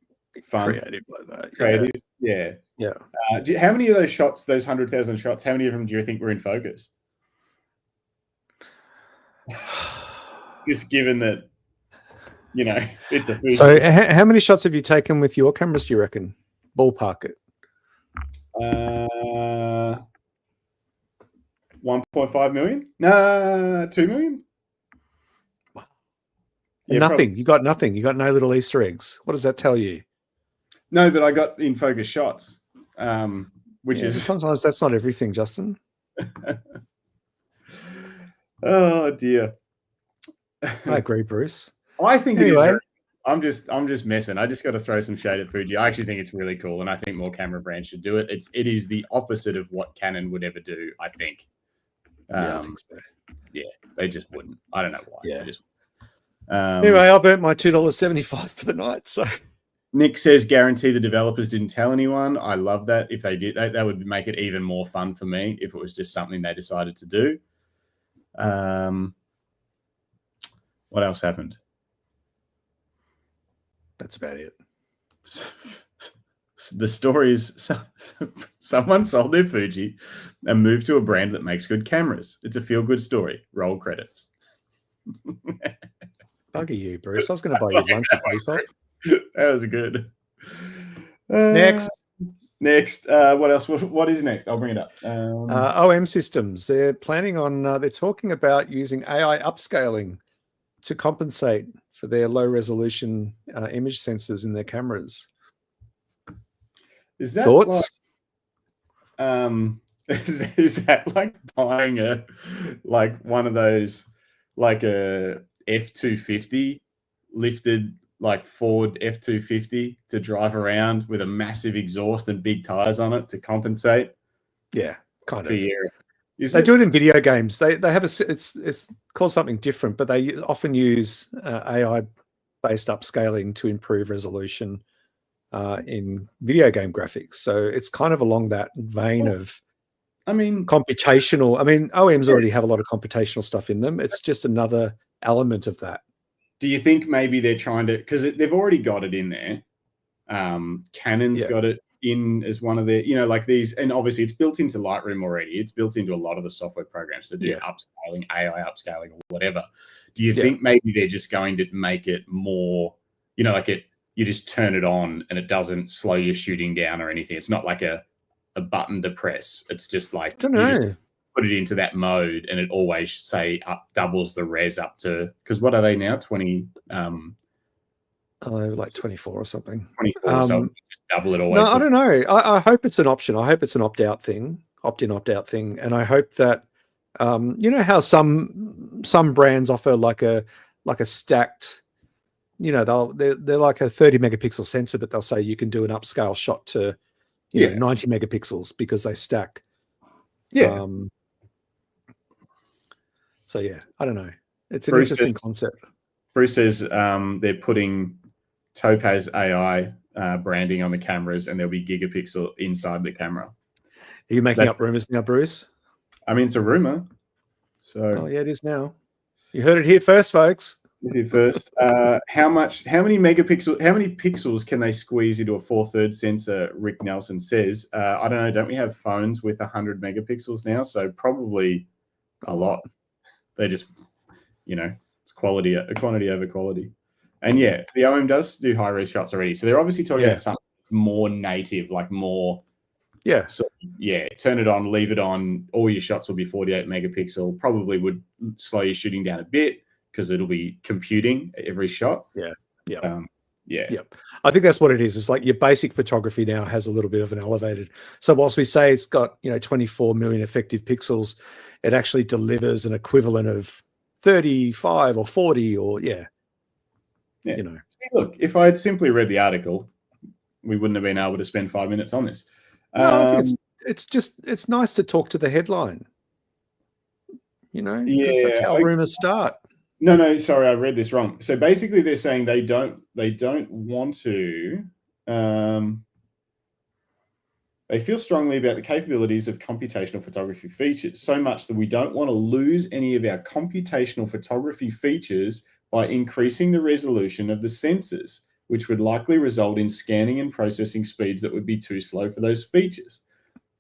creative like that. Creative, yeah. How many of those shots, those 100,000 shots, how many of them do you think were in focus? Just given that, it's a food. So how many shots have you taken with your cameras, do you reckon? Ballpark it. 1.5 million? No, 2 million? Yeah, nothing. You got nothing. You got no little Easter eggs. What does that tell you? No, but I got in focus shots, which is sometimes that's not everything, Justin. Oh dear. I agree, Bruce. I think anyway. I'm just messing. I just got to throw some shade at Fuji. I actually think it's really cool, and I think more camera brands should do it. It is the opposite of what Canon would ever do, I think. I think so. Yeah, they just wouldn't. I don't know why. Yeah. Anyway, I've earned my $2.75 for the night. So Nick says, guarantee the developers didn't tell anyone. I love that. If they did, that would make it even more fun for me if it was just something they decided to do. What else happened? That's about it. The story is someone sold their Fuji and moved to a brand that makes good cameras. It's a feel-good story. Roll credits. Bugger you, Bruce. I was going to buy you lunch at Boothop. That was good. Next. What else? What is next? I'll bring it up. OM systems. They're planning on, they're talking about using AI upscaling to compensate for their low resolution image sensors in their cameras. Is that thoughts? Is that like buying one of those, like a F250 lifted, like Ford F250 to drive around with a massive exhaust and big tires on it to compensate? Yeah, kind of. They do it in video games. They have it's called something different, but they often use AI based upscaling to improve resolution in video game graphics. So it's kind of along that vein of, computational. OEMs already have a lot of computational stuff in them. It's just another element of that. Do you think maybe they're trying to, because they've already got it in there. Canon's got it in as one of their, like these, and obviously it's built into Lightroom already. It's built into a lot of the software programs to do upscaling, AI upscaling, or whatever. Do you think maybe they're just going to make it more, you just turn it on and it doesn't slow your shooting down or anything? It's not like a a button to press. It's just like I don't you know. just put it into that mode, and it always say doubles the res up to, because what are they now? 20. Like 24 or something. 24. So just double it always. No, I don't know. I hope it's an option. I hope it's an opt-out thing, opt-in, opt-out thing, and I hope that you know how some brands offer like a stacked, you know, they're like a 30 megapixel sensor, but they'll say you can do an upscale shot to you know 90 megapixels because they stack. Yeah. So yeah, I don't know. It's an interesting concept. Bruce says they're putting Topaz AI branding on the cameras, and there'll be gigapixel inside the camera. Are you making up rumors now, Bruce? I mean, it's a rumor. So yeah, it is now. You heard it here first, folks. Here first. How many pixels can they squeeze into a 4/3 sensor? Rick Nelson says. I don't know. Don't we have phones with 100 megapixels now? So probably a lot. They just, you know, it's quantity over quality. And yeah, the OM does do high res shots already. So they're obviously talking about something more native, like more. Yeah. So yeah, turn it on, leave it on. All your shots will be 48 megapixel. Probably would slow your shooting down a bit because it'll be computing every shot. Yeah. Yep. I think that's what it is. It's like your basic photography now has a little bit of an elevated. So whilst we say it's got, you know, 24 million effective pixels, it actually delivers an equivalent of 35 or 40 or you know. See, look, if I had simply read the article, we wouldn't have been able to spend 5 minutes on this. No, I think it's nice to talk to the headline. You know, because that's how rumors start. No, sorry, I read this wrong. So basically, they're saying they don't want to. They feel strongly about the capabilities of computational photography features, so much that we don't want to lose any of our computational photography features by increasing the resolution of the sensors, which would likely result in scanning and processing speeds that would be too slow for those features.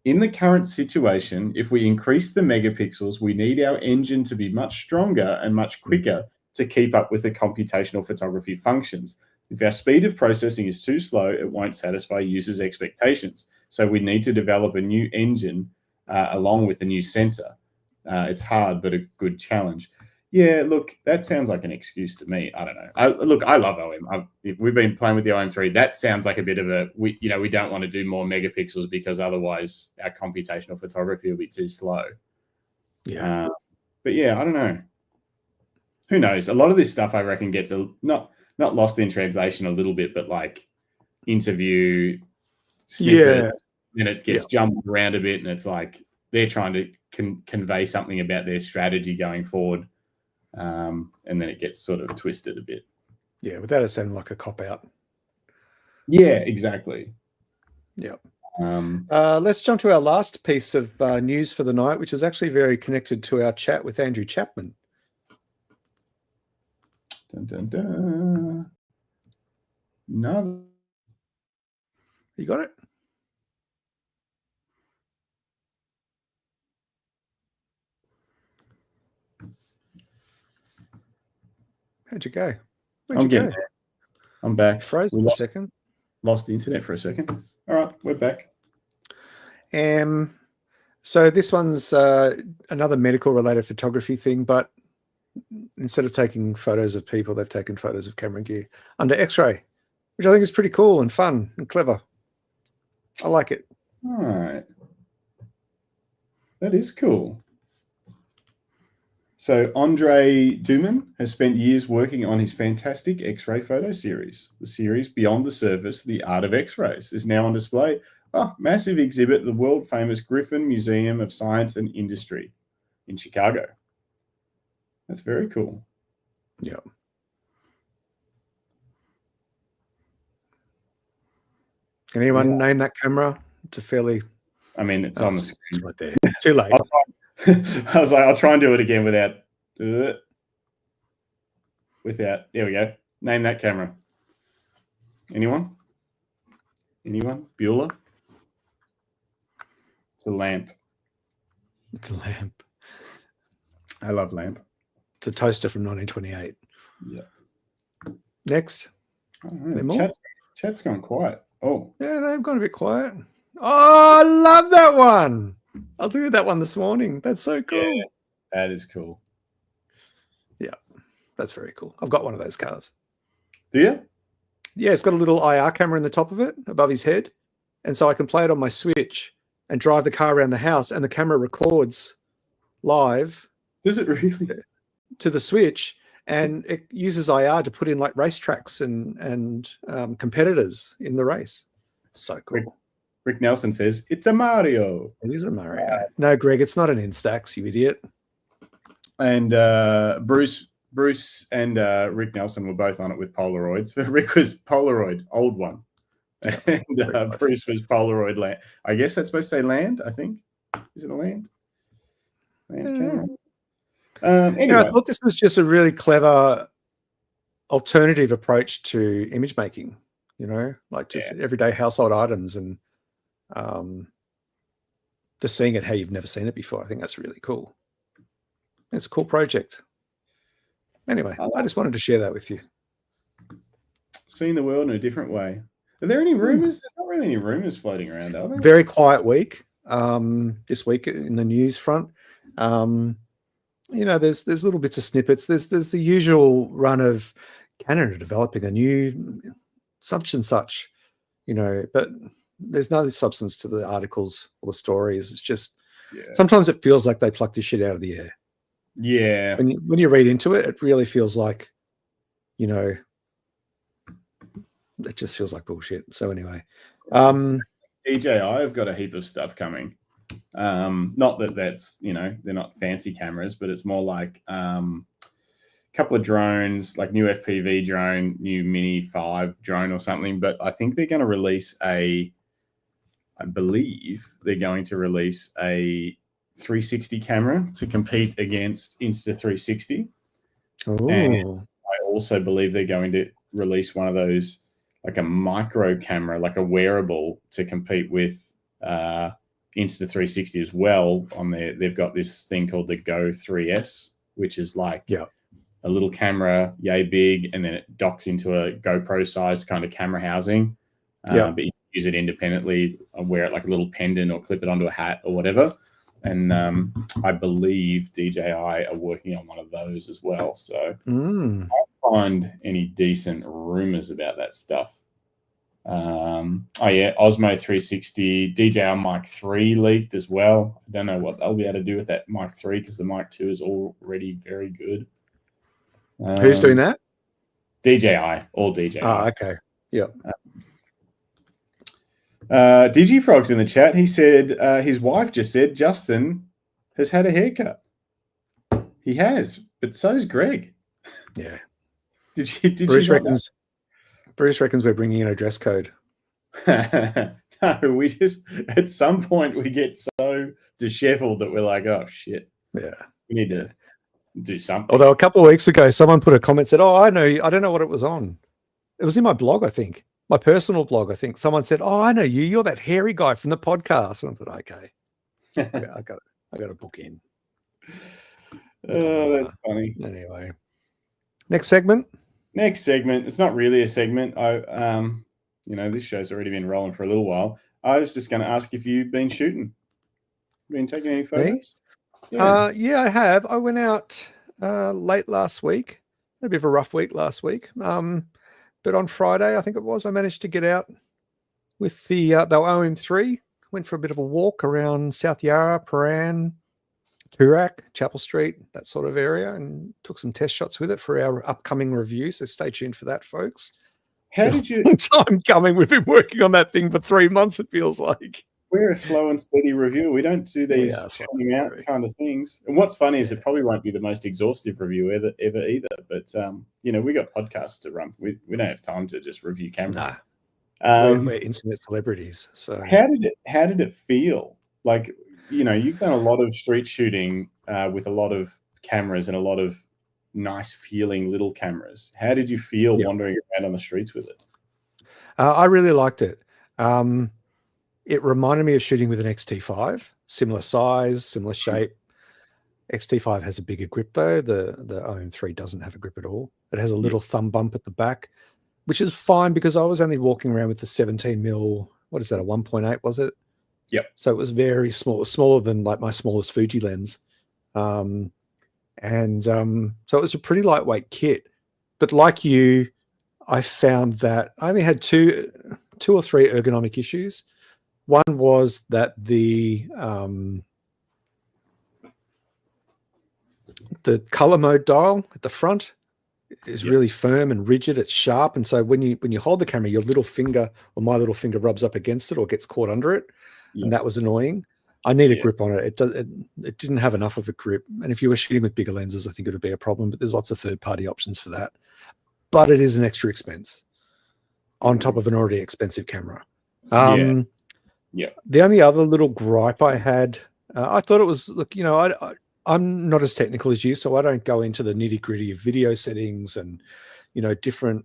In the current situation, if we increase the megapixels, we need our engine to be much stronger and much quicker to keep up with the computational photography functions. If our speed of processing is too slow, it won't satisfy users' expectations. So we need to develop a new engine along with a new sensor. It's hard, but a good challenge. Yeah, look, that sounds like an excuse to me. I don't know. I love OM. We've been playing with the OM3. That sounds like a bit of we don't want to do more megapixels because otherwise our computational photography will be too slow. Yeah. But yeah, I don't know. Who knows? A lot of this stuff I reckon gets not lost in translation a little bit, but like interview snippets, and it gets jumped around a bit, and it's like they're trying to convey something about their strategy going forward. And then it gets sort of twisted a bit. Yeah, without it sounding like a cop-out. Yeah, exactly. Yep. Let's jump to our last piece of news for the night, which is actually very connected to our chat with Andrew Chapman. Dun, dun, dun. No. You got it? How'd you go? Where'd you go? I'm back. Froze for a second. Lost the internet for a second. All right, we're back. So this one's another medical related photography thing, but instead of taking photos of people, they've taken photos of camera gear under X-ray, which I think is pretty cool and fun and clever. I like it. All right. That is cool. So Andre Duman has spent years working on his fantastic X-ray photo series. The series Beyond the Surface, The Art of X-Rays is now on display. Massive exhibit at the world-famous Griffin Museum of Science and Industry in Chicago. That's very cool. Yeah. Can anyone name that camera? It's a fairly... I mean, it's on the screen. Right there. Too late. I was like, I'll try and do it again without. There we go. Name that camera. Anyone? Bueller? It's a lamp. It's a lamp. I love lamp. It's a toaster from 1928. Yeah. Next. Chat's gone quiet. Oh. Yeah, they've gone a bit quiet. Oh, I love that one. I was looking at that one this morning. That's so cool. Yeah, that is cool. Yeah, that's very cool. I've got one of those cars. Do you? Yeah, it's got a little IR camera in the top of it above his head. And so I can play it on my Switch and drive the car around the house, and the camera records live. Does it really? To the Switch, and it uses IR to put in like racetracks and competitors in the race. So cool. Rick Nelson says, it's a Mario. It is a Mario. No, Greg, it's not an Instax, you idiot. And Bruce and Rick Nelson were both on it with Polaroids. Rick was Polaroid, old one. And Bruce was Polaroid land. I guess that's supposed to say land, I think. Is it a land? Land camera. Anyway. I thought this was just a really clever alternative approach to image making, like just everyday household items, and just seeing it how you've never seen it before. I think that's really cool. It's a cool project. Anyway, I just wanted to share that with you. Seeing the world in a different way. Are there any rumors? There's not really any rumors floating around, are there? Very quiet week this week in the news front. There's little bits of snippets. There's the usual run of Canada developing a new such and such, but there's no substance to the articles or the stories. It's just sometimes it feels like they plucked this shit out of the air. Yeah. When you read into it, it really feels like, it just feels like bullshit. So anyway, DJI have got a heap of stuff coming. Not that that's, they're not fancy cameras, but it's more like a couple of drones, like new FPV drone, new Mini 5 drone or something. But I think they're going to release I believe they're going to release a 360 camera to compete against Insta360. And I also believe they're going to release one of those, like a micro camera, like a wearable, to compete with Insta360 as well. On there, they've got this thing called the Go 3S, which is like a little camera, yay big, and then it docks into a GoPro-sized kind of camera housing. But you can use it independently, wear it like a little pendant or clip it onto a hat or whatever. And I believe DJI are working on one of those as well. So I can't find any decent rumors about that stuff. Osmo 360, DJI Mic 3 leaked as well. I don't know what they'll be able to do with that Mic 3 because the Mic 2 is already very good. Who's doing that? DJI, all DJI. Oh, okay. Yeah. DigiFrog's in the chat. He said his wife just said Justin has had a haircut. He has, but so's Greg. Yeah. Did Bruce reckons we're bringing in a dress code. No, we just at some point we get so disheveled that we're like, oh shit. Yeah. We need to do something. Although a couple of weeks ago, someone put a comment, said, "Oh, I don't know what it was on. It was in my blog, I think. My personal blog, I think." Someone said, "Oh, I know you. You're that hairy guy from the podcast." And I thought, okay, I got a book in. Oh, that's funny. Anyway, next segment. It's not really a segment. This show's already been rolling for a little while. I was just going to ask if you've been shooting. Been taking any photos? Yeah, I have. I went out late last week. Had a bit of a rough week last week. But on Friday, I think it was, I managed to get out with the OM3. Went for a bit of a walk around South Yarra, Paran, Toorak, Chapel Street, that sort of area, and took some test shots with it for our upcoming review. So stay tuned for that, folks. How did you? Time coming. We've been working on that thing for 3 months. It feels like we're a slow and steady review. We don't do these coming out kind of things. And what's funny is it probably won't be the most exhaustive review ever either. But we got podcasts to run. We don't have time to just review cameras. Nah. We're internet celebrities. So how did it feel? Like, you've done a lot of street shooting with a lot of cameras and a lot of nice feeling little cameras. How did you feel wandering around on the streets with it? I really liked it. It reminded me of shooting with an XT5, similar size, similar shape. XT5 has a bigger grip though. The OM3 doesn't have a grip at all. It has a little thumb bump at the back, which is fine because I was only walking around with the 17mm. What is that? A 1.8 was it? Yep. So it was very small, smaller than like my smallest Fuji lens. So it was a pretty lightweight kit. But like you, I found that I only had two or three ergonomic issues. One was that the color mode dial at the front is really firm and rigid. It's sharp, and so when you hold the camera, your little finger or my little finger rubs up against it or gets caught under it, and that was annoying. I need a grip on it. It didn't have enough of a grip, and if you were shooting with bigger lenses, I think it would be a problem. But there's lots of third-party options for that. But it is an extra expense on top of an already expensive camera. The only other little gripe I had, I thought it was, look, you know, I'm not as technical as you, so I don't go into the nitty gritty of video settings and, you know, different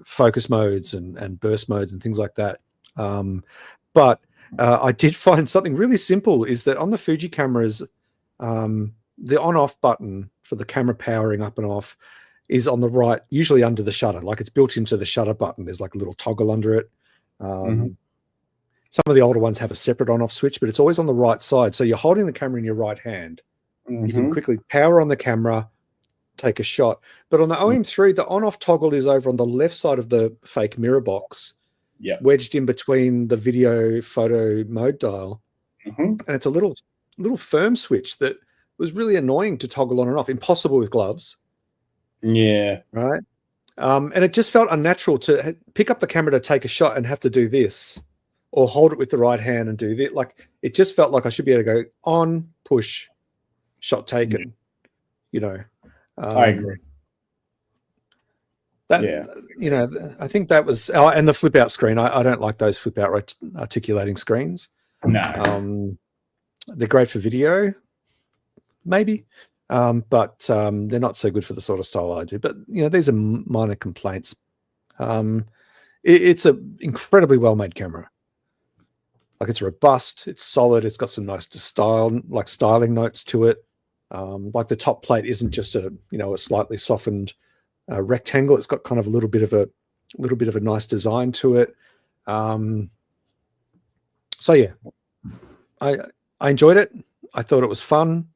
focus modes and burst modes and things like that. But I did find something really simple is that on the Fuji cameras, the on-off button for the camera powering up and off is on the right, usually under the shutter, like it's built into the shutter button. There's like a little toggle under it. Some of the older ones have a separate on-off switch, but it's always on the right side. So you're holding the camera in your right hand. You can quickly power on the camera, take a shot. But on the OM3, the on-off toggle is over on the left side of the fake mirror box, wedged in between the video photo mode dial. And it's a little firm switch that was really annoying to toggle on and off, impossible with gloves. Yeah. Right. And it just felt unnatural to pick up the camera to take a shot and have to do this, or hold it with the right hand and do this. Like, it just felt like I should be able to go on, push, shot taken, you know. I agree. You know, I think that was, and the flip out screen. I don't like those flip out articulating screens. No. They're great for video, maybe. But they're not so good for the sort of style I do. But, you know, these are minor complaints. It's an incredibly well-made camera. Like, it's robust, it's solid, it's got some nice styling notes to it. Like, the top plate isn't just a slightly softened rectangle. It's got kind of a little bit of a nice design to it. So yeah, I enjoyed it. I thought it was fun.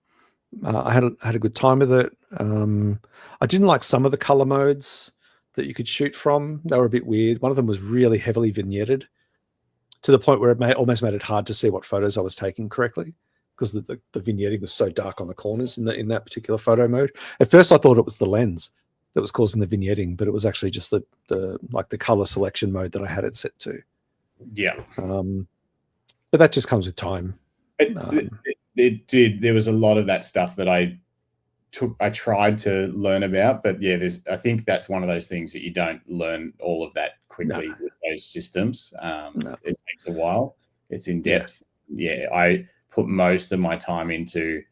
I had a good time with it. I didn't like some of the color modes that you could shoot from. They were a bit weird. One of them was really heavily vignetted to the point where it almost made it hard to see what photos I was taking correctly, because the vignetting was so dark on the corners in that particular photo mode. At first, I thought it was the lens that was causing the vignetting, but it was actually just the color selection mode that I had it set to. Yeah. But that just comes with time. It did. There was a lot of that stuff that I tried to learn about, but yeah, I think that's one of those things that you don't learn all of that quickly with those systems. It takes a while. It's in depth. Yeah, I put most of my time into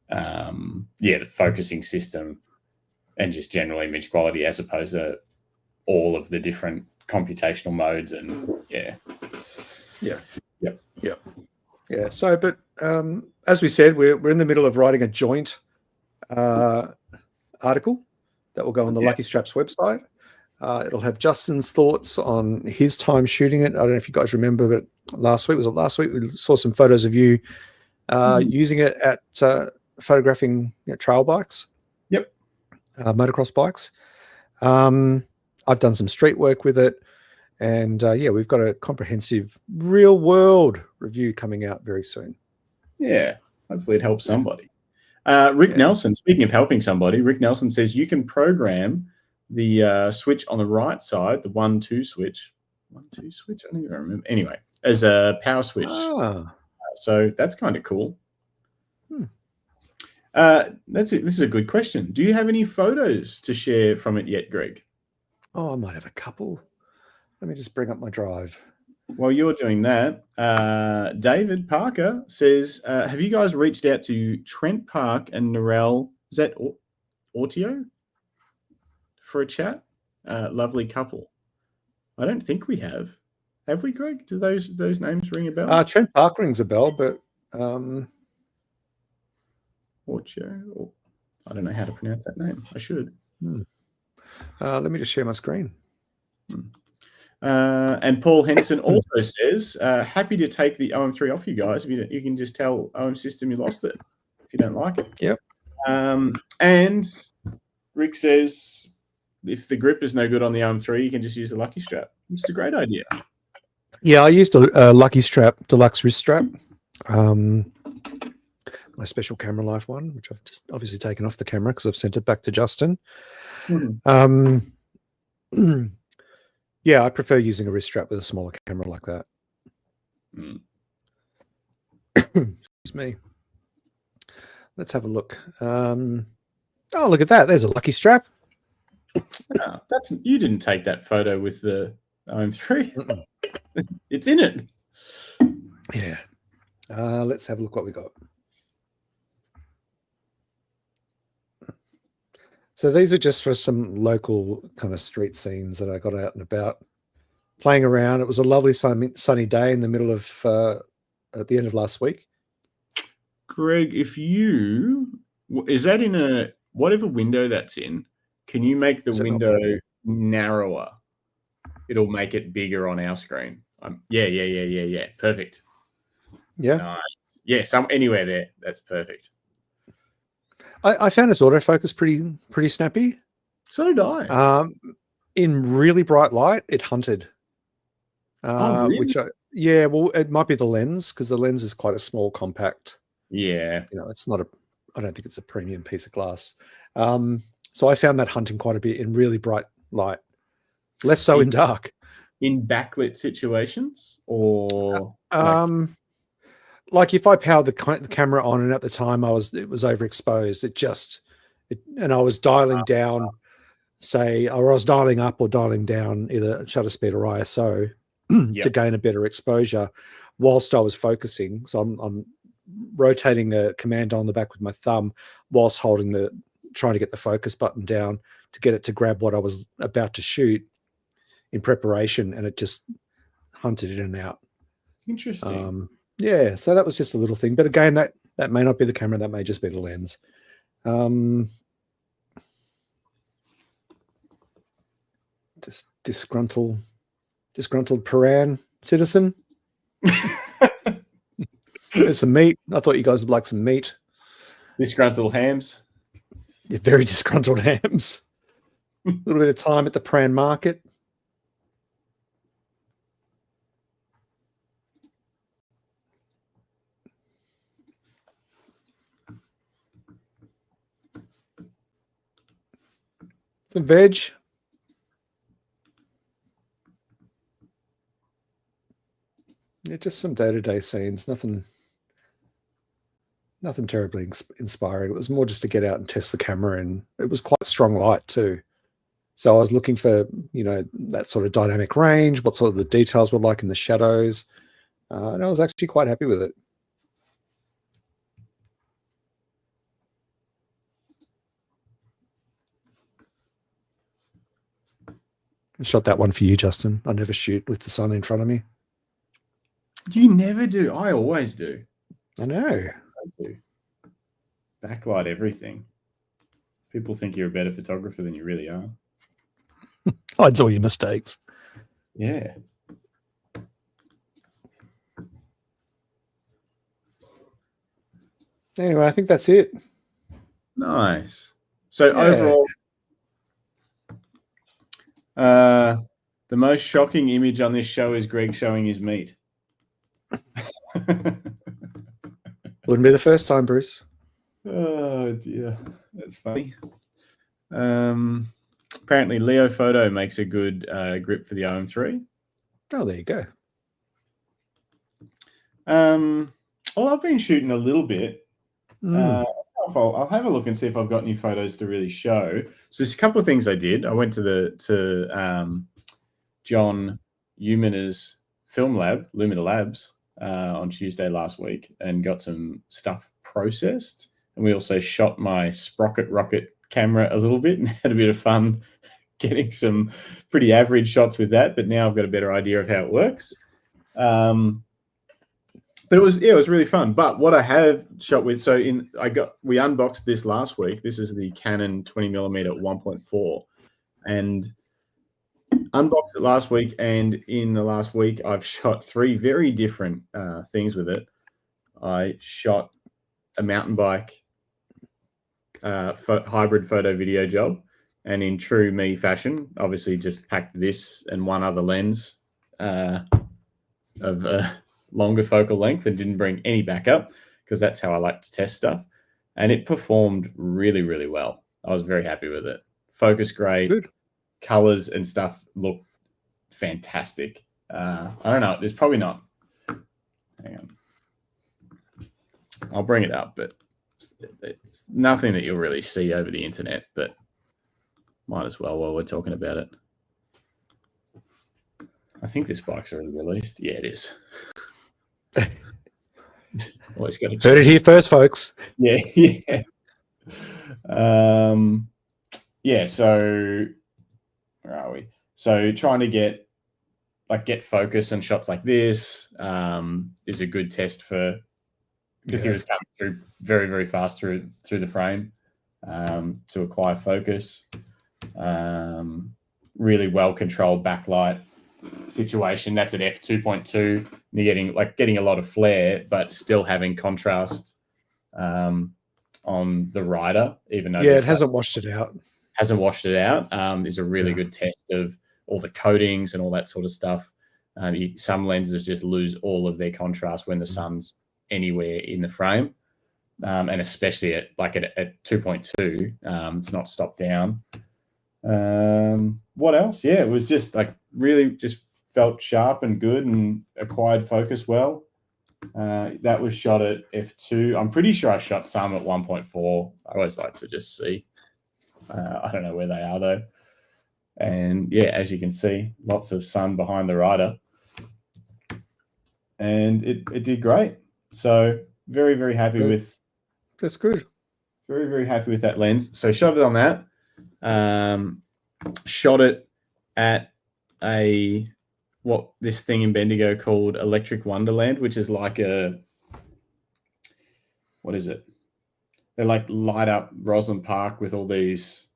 the focusing system and just general image quality, as opposed to all of the different computational modes. And So, but as we said, we're in the middle of writing a joint article that will go on the Lucky Straps website. It'll have Justin's thoughts on his time shooting it. I don't know if you guys remember, but last week we saw some photos of you using it at photographing trail bikes. Yep. Motocross bikes. I've done some street work with it, and we've got a comprehensive real world review coming out very soon. Yeah, hopefully it helps somebody. Rick Nelson, speaking of helping somebody, Rick Nelson says you can program the switch on the right side, the 1-2 switch. 1-2 switch? I don't even remember. Anyway, as a power switch. So that's kind of cool. This is a good question. Do you have any photos to share from it yet, Greg? Oh, I might have a couple. Let me just bring up my drive. While you're doing that, David Parker says, have you guys reached out to Trent Park and Narelle, is that Ordeal, for a chat? Lovely couple. I don't think we have. Have we, Greg? Do those names ring a bell? Trent Park rings a bell, but Ordeal. I don't know how to pronounce that name. I should. Let me just share my screen. And Paul Henderson also says, happy to take the OM3 off you guys. If you can just tell OM System you lost it if you don't like it. Yep. And Rick says, if the grip is no good on the OM3, you can just use the Lucky Strap. It's a great idea. Yeah, I used a Lucky Strap Deluxe wrist strap. My Special Camera Life one, which I've just obviously taken off the camera because I've sent it back to Justin. Mm-hmm. Yeah, I prefer using a wrist strap with a smaller camera like that. Excuse me. Let's have a look. Oh, look at that. There's a Lucky Strap. No, you didn't take that photo with the OM3. It's in it. Yeah. Let's have a look what we got. So these were just for some local kind of street scenes that I got out and about, playing around. It was a lovely sunny day in the middle of, at the end of last week. Greg, is that in a, whatever window that's in, can you make the window narrower? It'll make it bigger on our screen. Yeah. Perfect. Yeah. Nice. Yeah, anywhere there. That's perfect. I found its autofocus pretty snappy. So did I. In really bright light, it hunted. Oh, really? Well, it might be the lens, because the lens is quite a small, compact. Yeah. It's not I don't think it's a premium piece of glass. So I found that hunting quite a bit in really bright light, less so in dark. In backlit situations, or like if I powered the camera on and at the time it was overexposed, and I was dialing down, or I was dialing up or dialing down either shutter speed or ISO to gain a better exposure whilst I was focusing. So I'm rotating a command on the back with my thumb whilst trying to get the focus button down to get it to grab what I was about to shoot in preparation, and it just hunted in and out. Interesting. Yeah, so that was just a little thing, but again, that may not be the camera, that may just be the lens. Just disgruntled Paran citizen. There's some meat. I thought you guys would like some meat. Disgruntled hams. Yeah, very disgruntled hams. A little bit of time at the Pran market. Some veg. Yeah, just some day-to-day scenes. Nothing terribly inspiring. It was more just to get out and test the camera, and it was quite strong light too. So I was looking for, that sort of dynamic range, what sort of the details were like in the shadows. And I was actually quite happy with it. I shot that one for you, Justin. I never shoot with the sun in front of me. You never do. I always do. I know. I do. Backlight everything. People think you're a better photographer than you really are. Hides all your mistakes. Yeah. Anyway, I think that's it. Nice. So overall, the most shocking image on this show is Greg showing his meat. Wouldn't be the first time, Bruce. Oh dear, that's funny. Apparently, Leo Photo makes a good grip for the OM3. Oh, there you go. Well, I've been shooting a little bit. I'll have a look and see if I've got any photos to really show. So there's a couple of things I did. I went to John Umina's film lab, Lumina Labs, on Tuesday last week, and got some stuff processed. And we also shot my Sprocket Rocket camera a little bit and had a bit of fun getting some pretty average shots with that. But now I've got a better idea of how it works. But it was really fun. But what I have shot with, we unboxed this last week. This is the Canon 20mm 1.4, and unboxed it last week, and in the last week, I've shot 3 very different things with it. I shot a mountain bike hybrid photo video job, and in true me fashion, obviously just packed this and one other lens of longer focal length and didn't bring any backup because that's how I like to test stuff. And it performed really, really well. I was very happy with it. Focus great. Good. Colors and stuff look fantastic. I don't know. There's probably not. Hang on. I'll bring it up, but it's nothing that you'll really see over the internet, but might as well while we're talking about it. I think this bike's already released. Yeah, it is. Always got to heard it here first, folks. Yeah. Yeah. So where are we? So trying to get focus and shots like this is a good test for, because he was coming through very, very fast through the frame to acquire focus. Really well controlled backlight situation. That's at f2.2. You're getting a lot of flare, but still having contrast on the rider, even though it hasn't washed it out. Hasn't washed it out. Is a really good test of all the coatings and all that sort of stuff. Some lenses just lose all of their contrast when the sun's anywhere in the frame, and especially at 2.2, it's not stopped down. What else? Yeah, it was just really just felt sharp and good and acquired focus well. That was shot at f2. I'm pretty sure I shot some at 1.4. I always like to just see. I don't know where they are though. And yeah, as you can see, lots of sun behind the rider, and it did great. So very, very happy with. That's good. Very, very happy with that lens. So shot it on that. Shot it at this thing in Bendigo called Electric Wonderland, which is like what is it? They light up Roslyn Park with all these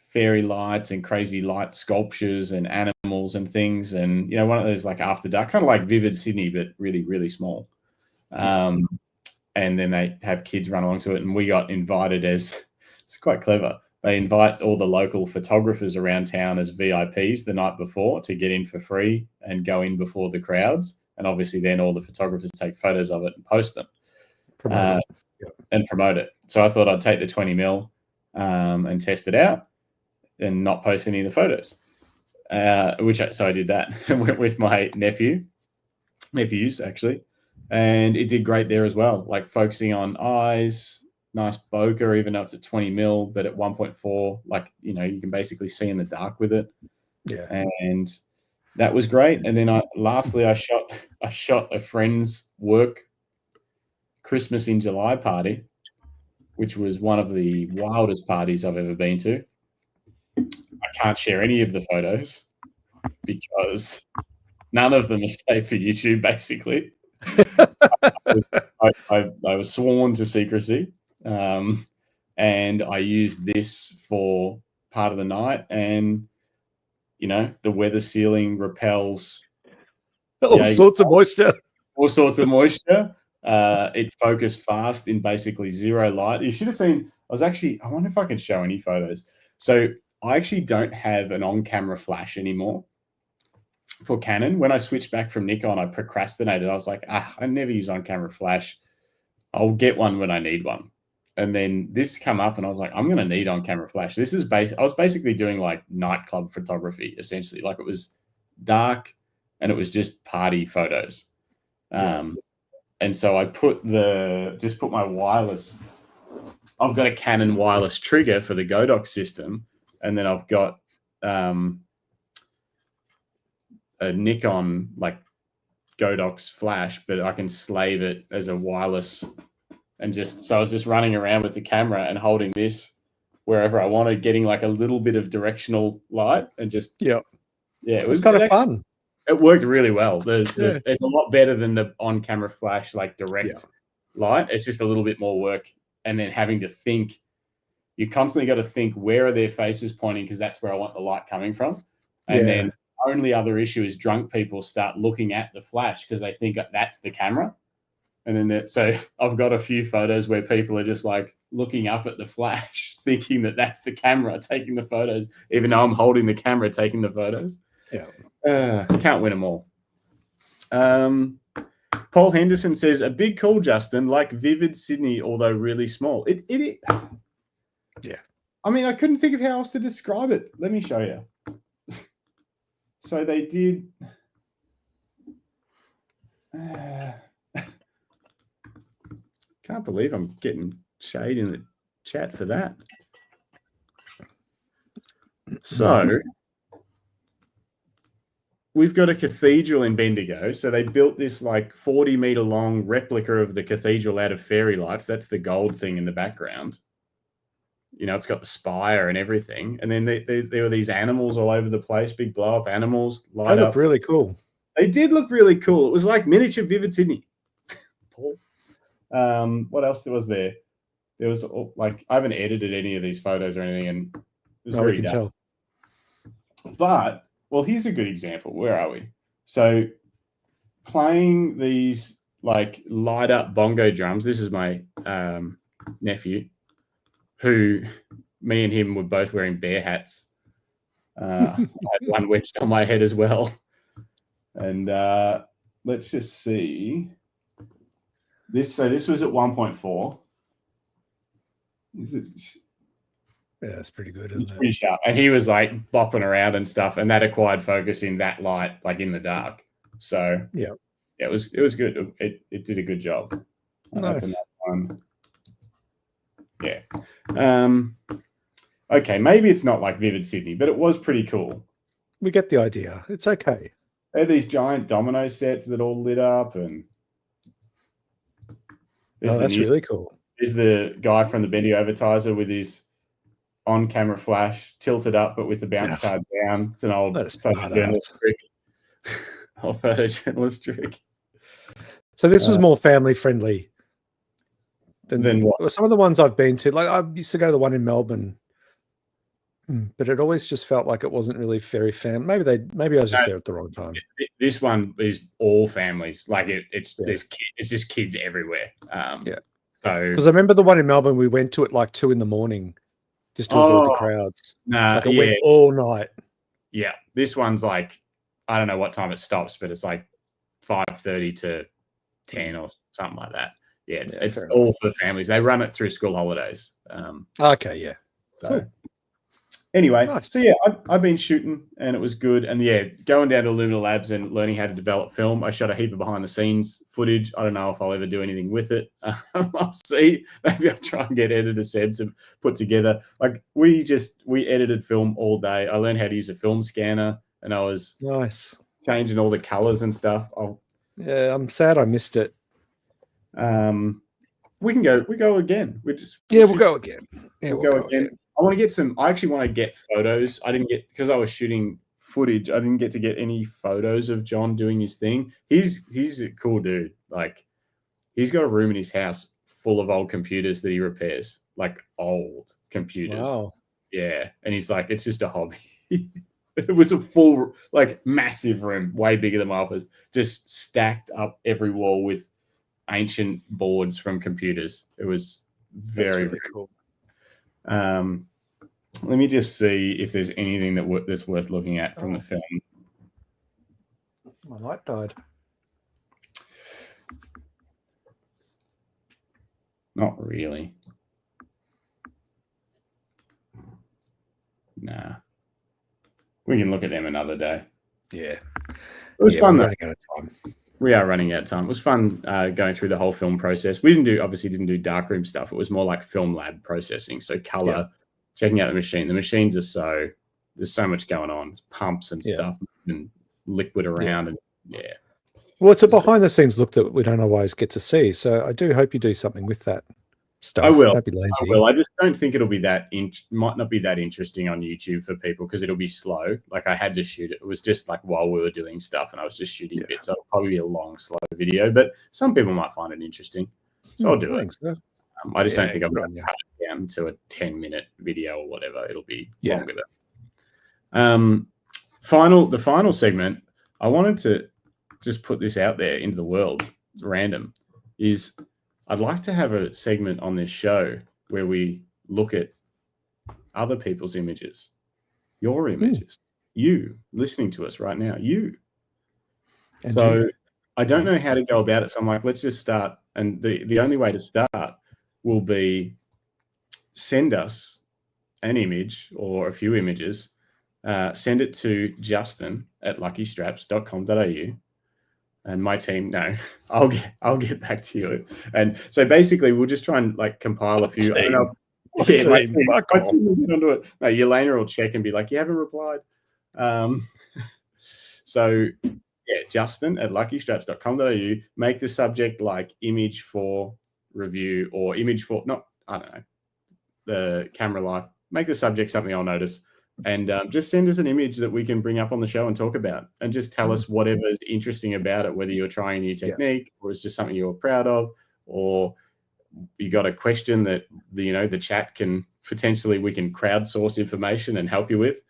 fairy lights and crazy light sculptures and animals and things. And, one of those after dark, kind of like Vivid Sydney, but really, really small. And then they have kids run along to it. And we got invited it's quite clever. They invite all the local photographers around town as VIPs the night before to get in for free and go in before the crowds. And obviously then all the photographers take photos of it and post them and promote it. So I thought I'd take the 20 mil and test it out and not post any of the photos. So I did that with my nephews actually. And it did great there as well. Focusing on eyes, nice bokeh, even though it's at 20 mil, but at 1.4, you can basically see in the dark with it. Yeah. And that was great. And then I shot a friend's work Christmas in July party, which was one of the wildest parties I've ever been to. I can't share any of the photos because none of them are safe for YouTube, basically. I was sworn to secrecy. And I used this for part of the night, and the weather sealing repels all sorts of moisture. It focused fast in basically zero light. You should have seen. I wonder if I can show any photos. So I actually don't have an on-camera flash anymore for Canon. When I switched back from Nikon, I procrastinated. I was like, I never use on-camera flash. I'll get one when I need one. And then this come up and I was like, I'm going to need on-camera flash. This is I was basically doing nightclub photography, essentially. It was dark and it was just party photos. And so I put my wireless. I've got a Canon wireless trigger for the Godox system. And then I've got a Nikon Godox flash, but I can slave it as a wireless. And so I was just running around with the camera and holding this wherever I wanted, getting a little bit of directional light and just it was kind of fun. It worked really well. It's a lot better than the on-camera flash direct light. It's just a little bit more work, and then having to think. You constantly got to think, where are their faces pointing, because that's where I want the light coming from. And then the only other issue is drunk people start looking at the flash because they think that's the camera. And then so I've got a few photos where people are just like looking up at the flash, thinking that that's the camera taking the photos, even though I'm holding the camera taking the photos. Yeah. Can't win them all. Paul Henderson says, a big call, Justin, like Vivid Sydney, although really small. It Yeah. I mean, I couldn't think of how else to describe it. Let me show you. So they did. Can't believe I'm getting shade in the chat for that. So we've got a cathedral in Bendigo. So they built this like 40-meter long replica of the cathedral out of fairy lights. That's the gold thing in the background. You know, it's got the spire and everything. And then there were these animals all over the place, big blow-up animals. They look really cool. They did look really cool. It was like miniature Vivid Sydney. Paul. What else was there? There was like, I haven't edited any of these photos or anything, and it was we can tell. But well, here's a good example. Where are we? So playing these like light up bongo drums. This is my nephew, who me and him were both wearing bear hats. I had one wedged on my head as well. And let's just see. This was at 1.4. Is it? Yeah, it's pretty good, isn't it? Pretty sharp. And he was like bopping around and stuff, and that acquired focus in that light, like in the dark. So yeah, it was good. It did a good job. Nice. That's another one. Yeah. Okay, maybe it's not like Vivid Sydney, but it was pretty cool. We get the idea. It's okay. They had these giant domino sets that all lit up, and that's really cool. There's the guy from the Bendigo Advertiser with his on-camera flash tilted up, but with the bounce card down. It's an old photojournalist trick. Old photojournalist trick. So this was more family friendly than what? Some of the ones I've been to. Like I used to go to the one in Melbourne, but it always just felt like it wasn't really very family. Maybe I was just there at the wrong time. This one is all families. Like it's just kids everywhere. So because I remember the one in Melbourne, we went to it like 2 a.m. just to avoid the crowds. Like it went all night. Yeah, this one's like, I don't know what time it stops, but it's like 5:30 to 10 or something like that. Yeah, it's all for families. They run it through school holidays. Okay, yeah. So cool. Anyway, nice. So yeah, I've been shooting and it was good. And yeah, going down to Lumina Labs and learning how to develop film. I shot a heap of behind the scenes footage. I don't know if I'll ever do anything with it. I'll see. Maybe I'll try and get editor Seb to put together. Like we edited film all day. I learned how to use a film scanner, and I was changing all the colors and stuff. Yeah, I'm sad I missed it. We go again. We'll go again. Yeah, we'll go again. I actually want to get photos. I didn't get, because I was shooting footage, I didn't get to get any photos of John doing his thing. He's a cool dude. Like he's got a room in his house full of old computers that he repairs, like old computers. Wow. Yeah. And he's like, it's just a hobby. It was a full, like massive room, way bigger than my office, just stacked up every wall with ancient boards from computers. It was very, very cool. Let me just see if there's anything that's worth looking at from the film. My light died. Not really. Nah. We can look at them another day. Yeah. It was fun. We're running out of time. We are running out of time. It was fun going through the whole film process. We obviously didn't do darkroom stuff. It was more like film lab processing. So color, checking out the machine. The machines are there's so much going on. It's pumps and stuff and liquid around. And well, it's a behind the scenes look that we don't always get to see. So I do hope you do something with that stuff. I will. Don't be lazy. I will. I just don't think it'll be might not be that interesting on YouTube for people because it'll be slow. Like I had to shoot it. It was just like while we were doing stuff and I was just shooting bits. So it'll probably be a long, slow video, but some people might find it interesting. So I'll do it. So. I just don't think I'm going to cut it down to a 10-minute video or whatever. It'll be longer than The final segment, I wanted to just put this out there into the world. It's random. Is I'd like to have a segment on this show where we look at other people's images, your images, you listening to us right now, you. And so I don't know how to go about it. So I'm like, let's just start. And the only way to start will be send us an image or a few images, send it to justin@luckystraps.com.au. And my team, no, I'll get back to you. And so basically, we'll just try and like compile a few. I don't know. Yeah, my team will get onto it. No, Yelena will check and be like, "You haven't replied." So yeah, Justin@luckystraps.com.au. Make the subject like image for review or image for I don't know, the camera life. Make the subject something I'll notice. And just send us an image that we can bring up on the show and talk about, and just tell us whatever is interesting about it, whether you're trying a new technique or it's just something you're proud of, or you got a question that the chat can potentially, we can crowdsource information and help you with.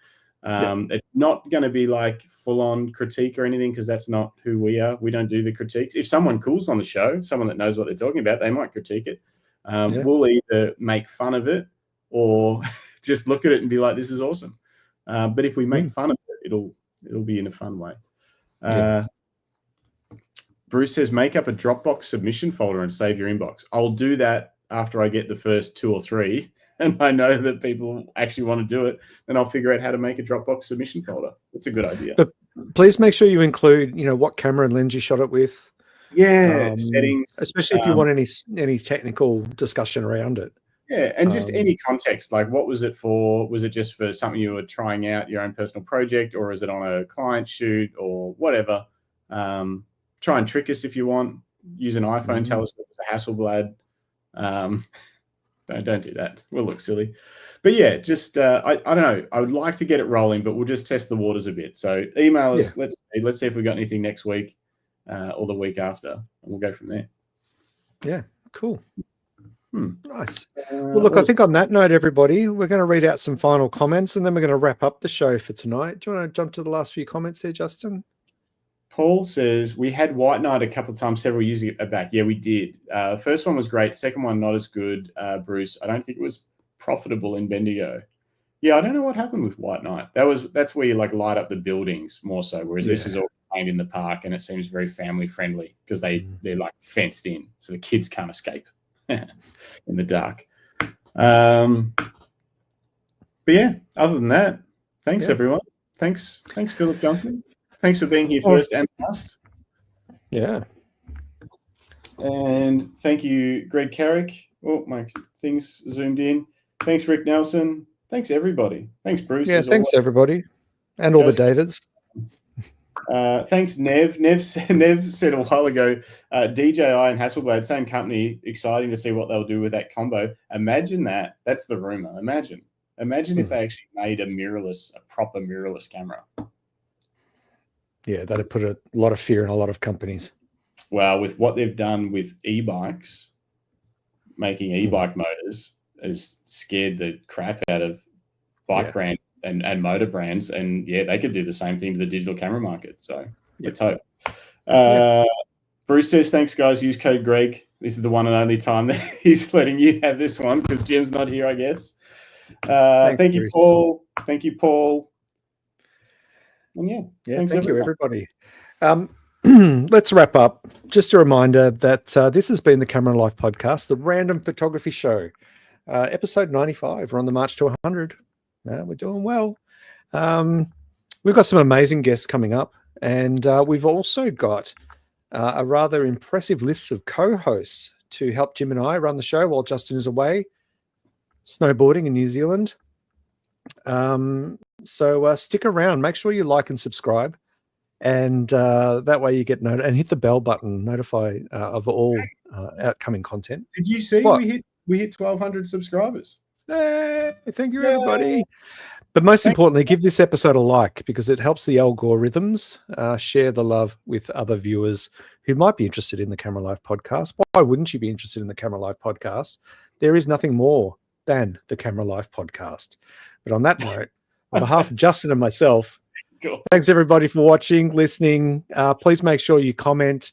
It's not going to be like full-on critique or anything, because that's not who we are. We don't do the critiques. If someone cool's on the show, someone that knows what they're talking about, they might critique it. We'll either make fun of it or just look at it and be like, this is awesome. But if we make fun of it, it'll be in a fun way. Bruce says, make up a Dropbox submission folder and save your inbox. I'll do that after I get the first 2 or 3 and I know that people actually want to do it. Then I'll figure out how to make a Dropbox submission folder. That's a good idea. But please make sure you include, what camera and lens you shot it with. Yeah, settings. Especially if you want any technical discussion around it. Yeah, and just any context, like what was it for? Was it just for something you were trying out, your own personal project, or is it on a client shoot or whatever? Try and trick us if you want. Use an iPhone, tell us it was a Hasselblad. Don't do that. We'll look silly. But yeah, just I don't know. I would like to get it rolling, but we'll just test the waters a bit. So email us. Yeah. Let's see if we got anything next week or the week after, and we'll go from there. Yeah, cool. Nice. Well, look, I think on that note, everybody, we're going to read out some final comments, and then we're going to wrap up the show for tonight. Do you want to jump to the last few comments there, Justin? Paul says, we had White Knight a couple of times several years back. Yeah, we did. First one was great. Second one, not as good, Bruce. I don't think it was profitable in Bendigo. Yeah, I don't know what happened with White Knight. That's where you like light up the buildings more so, whereas this is all contained in the park, and it seems very family friendly because they're like fenced in, so the kids can't escape in the dark. But yeah, other than that, thanks everyone. Thanks Philip Johnson. Thanks for being here first and last. Yeah. And thank you, Greg Carrick. Oh, my thing's zoomed in. Thanks, Rick Nelson. Thanks, everybody. Thanks, Bruce. Yeah, thanks, everybody. And all the Davids. Thanks, Nev. Nev said a while ago, DJI and Hasselblad, same company, exciting to see what they'll do with that combo. Imagine that. That's the rumor. Imagine if they actually made a proper mirrorless camera. Yeah, that'd put a lot of fear in a lot of companies. Well, with what they've done with e-bikes, making e-bike motors has scared the crap out of bike brands and motor brands. And yeah, they could do the same thing to the digital camera market. So let's hope. Bruce says, thanks, guys. Use code Greg. This is the one and only time that he's letting you have this one because Jim's not here, I guess. Thank you, Paul. Thank you, Paul. And thank you, everybody. Let's wrap up. Just a reminder that this has been the Camera Life Podcast, the Random Photography Show, episode 95. We're on the march to 100. We're doing well. We've got some amazing guests coming up, and we've also got a rather impressive list of co-hosts to help Jim and I run the show while Justin is away snowboarding in New Zealand. So stick around. Make sure you like and subscribe, and that way you get notified, and hit the bell button, notify of all outcoming content. Did you see we hit 1,200 subscribers? Hey, thank you, everybody. But most importantly, give this episode a like because it helps the algorithms share the love with other viewers who might be interested in the Camera Life Podcast. Why wouldn't you be interested in the Camera Life Podcast? There is nothing more than the Camera Life Podcast. But on that note, on behalf of Justin and myself, Cool. Thanks everybody for watching, listening. Please make sure you comment,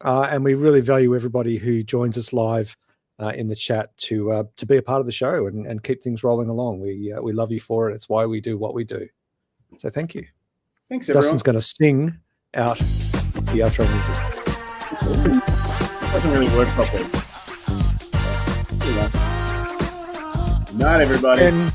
and we really value everybody who joins us live in the chat to be a part of the show and keep things rolling along. We love you for it. It's why we do what we do. So thank you. Thanks, everyone. Justin's going to sing out the outro music. Doesn't really work properly. Good night, everybody.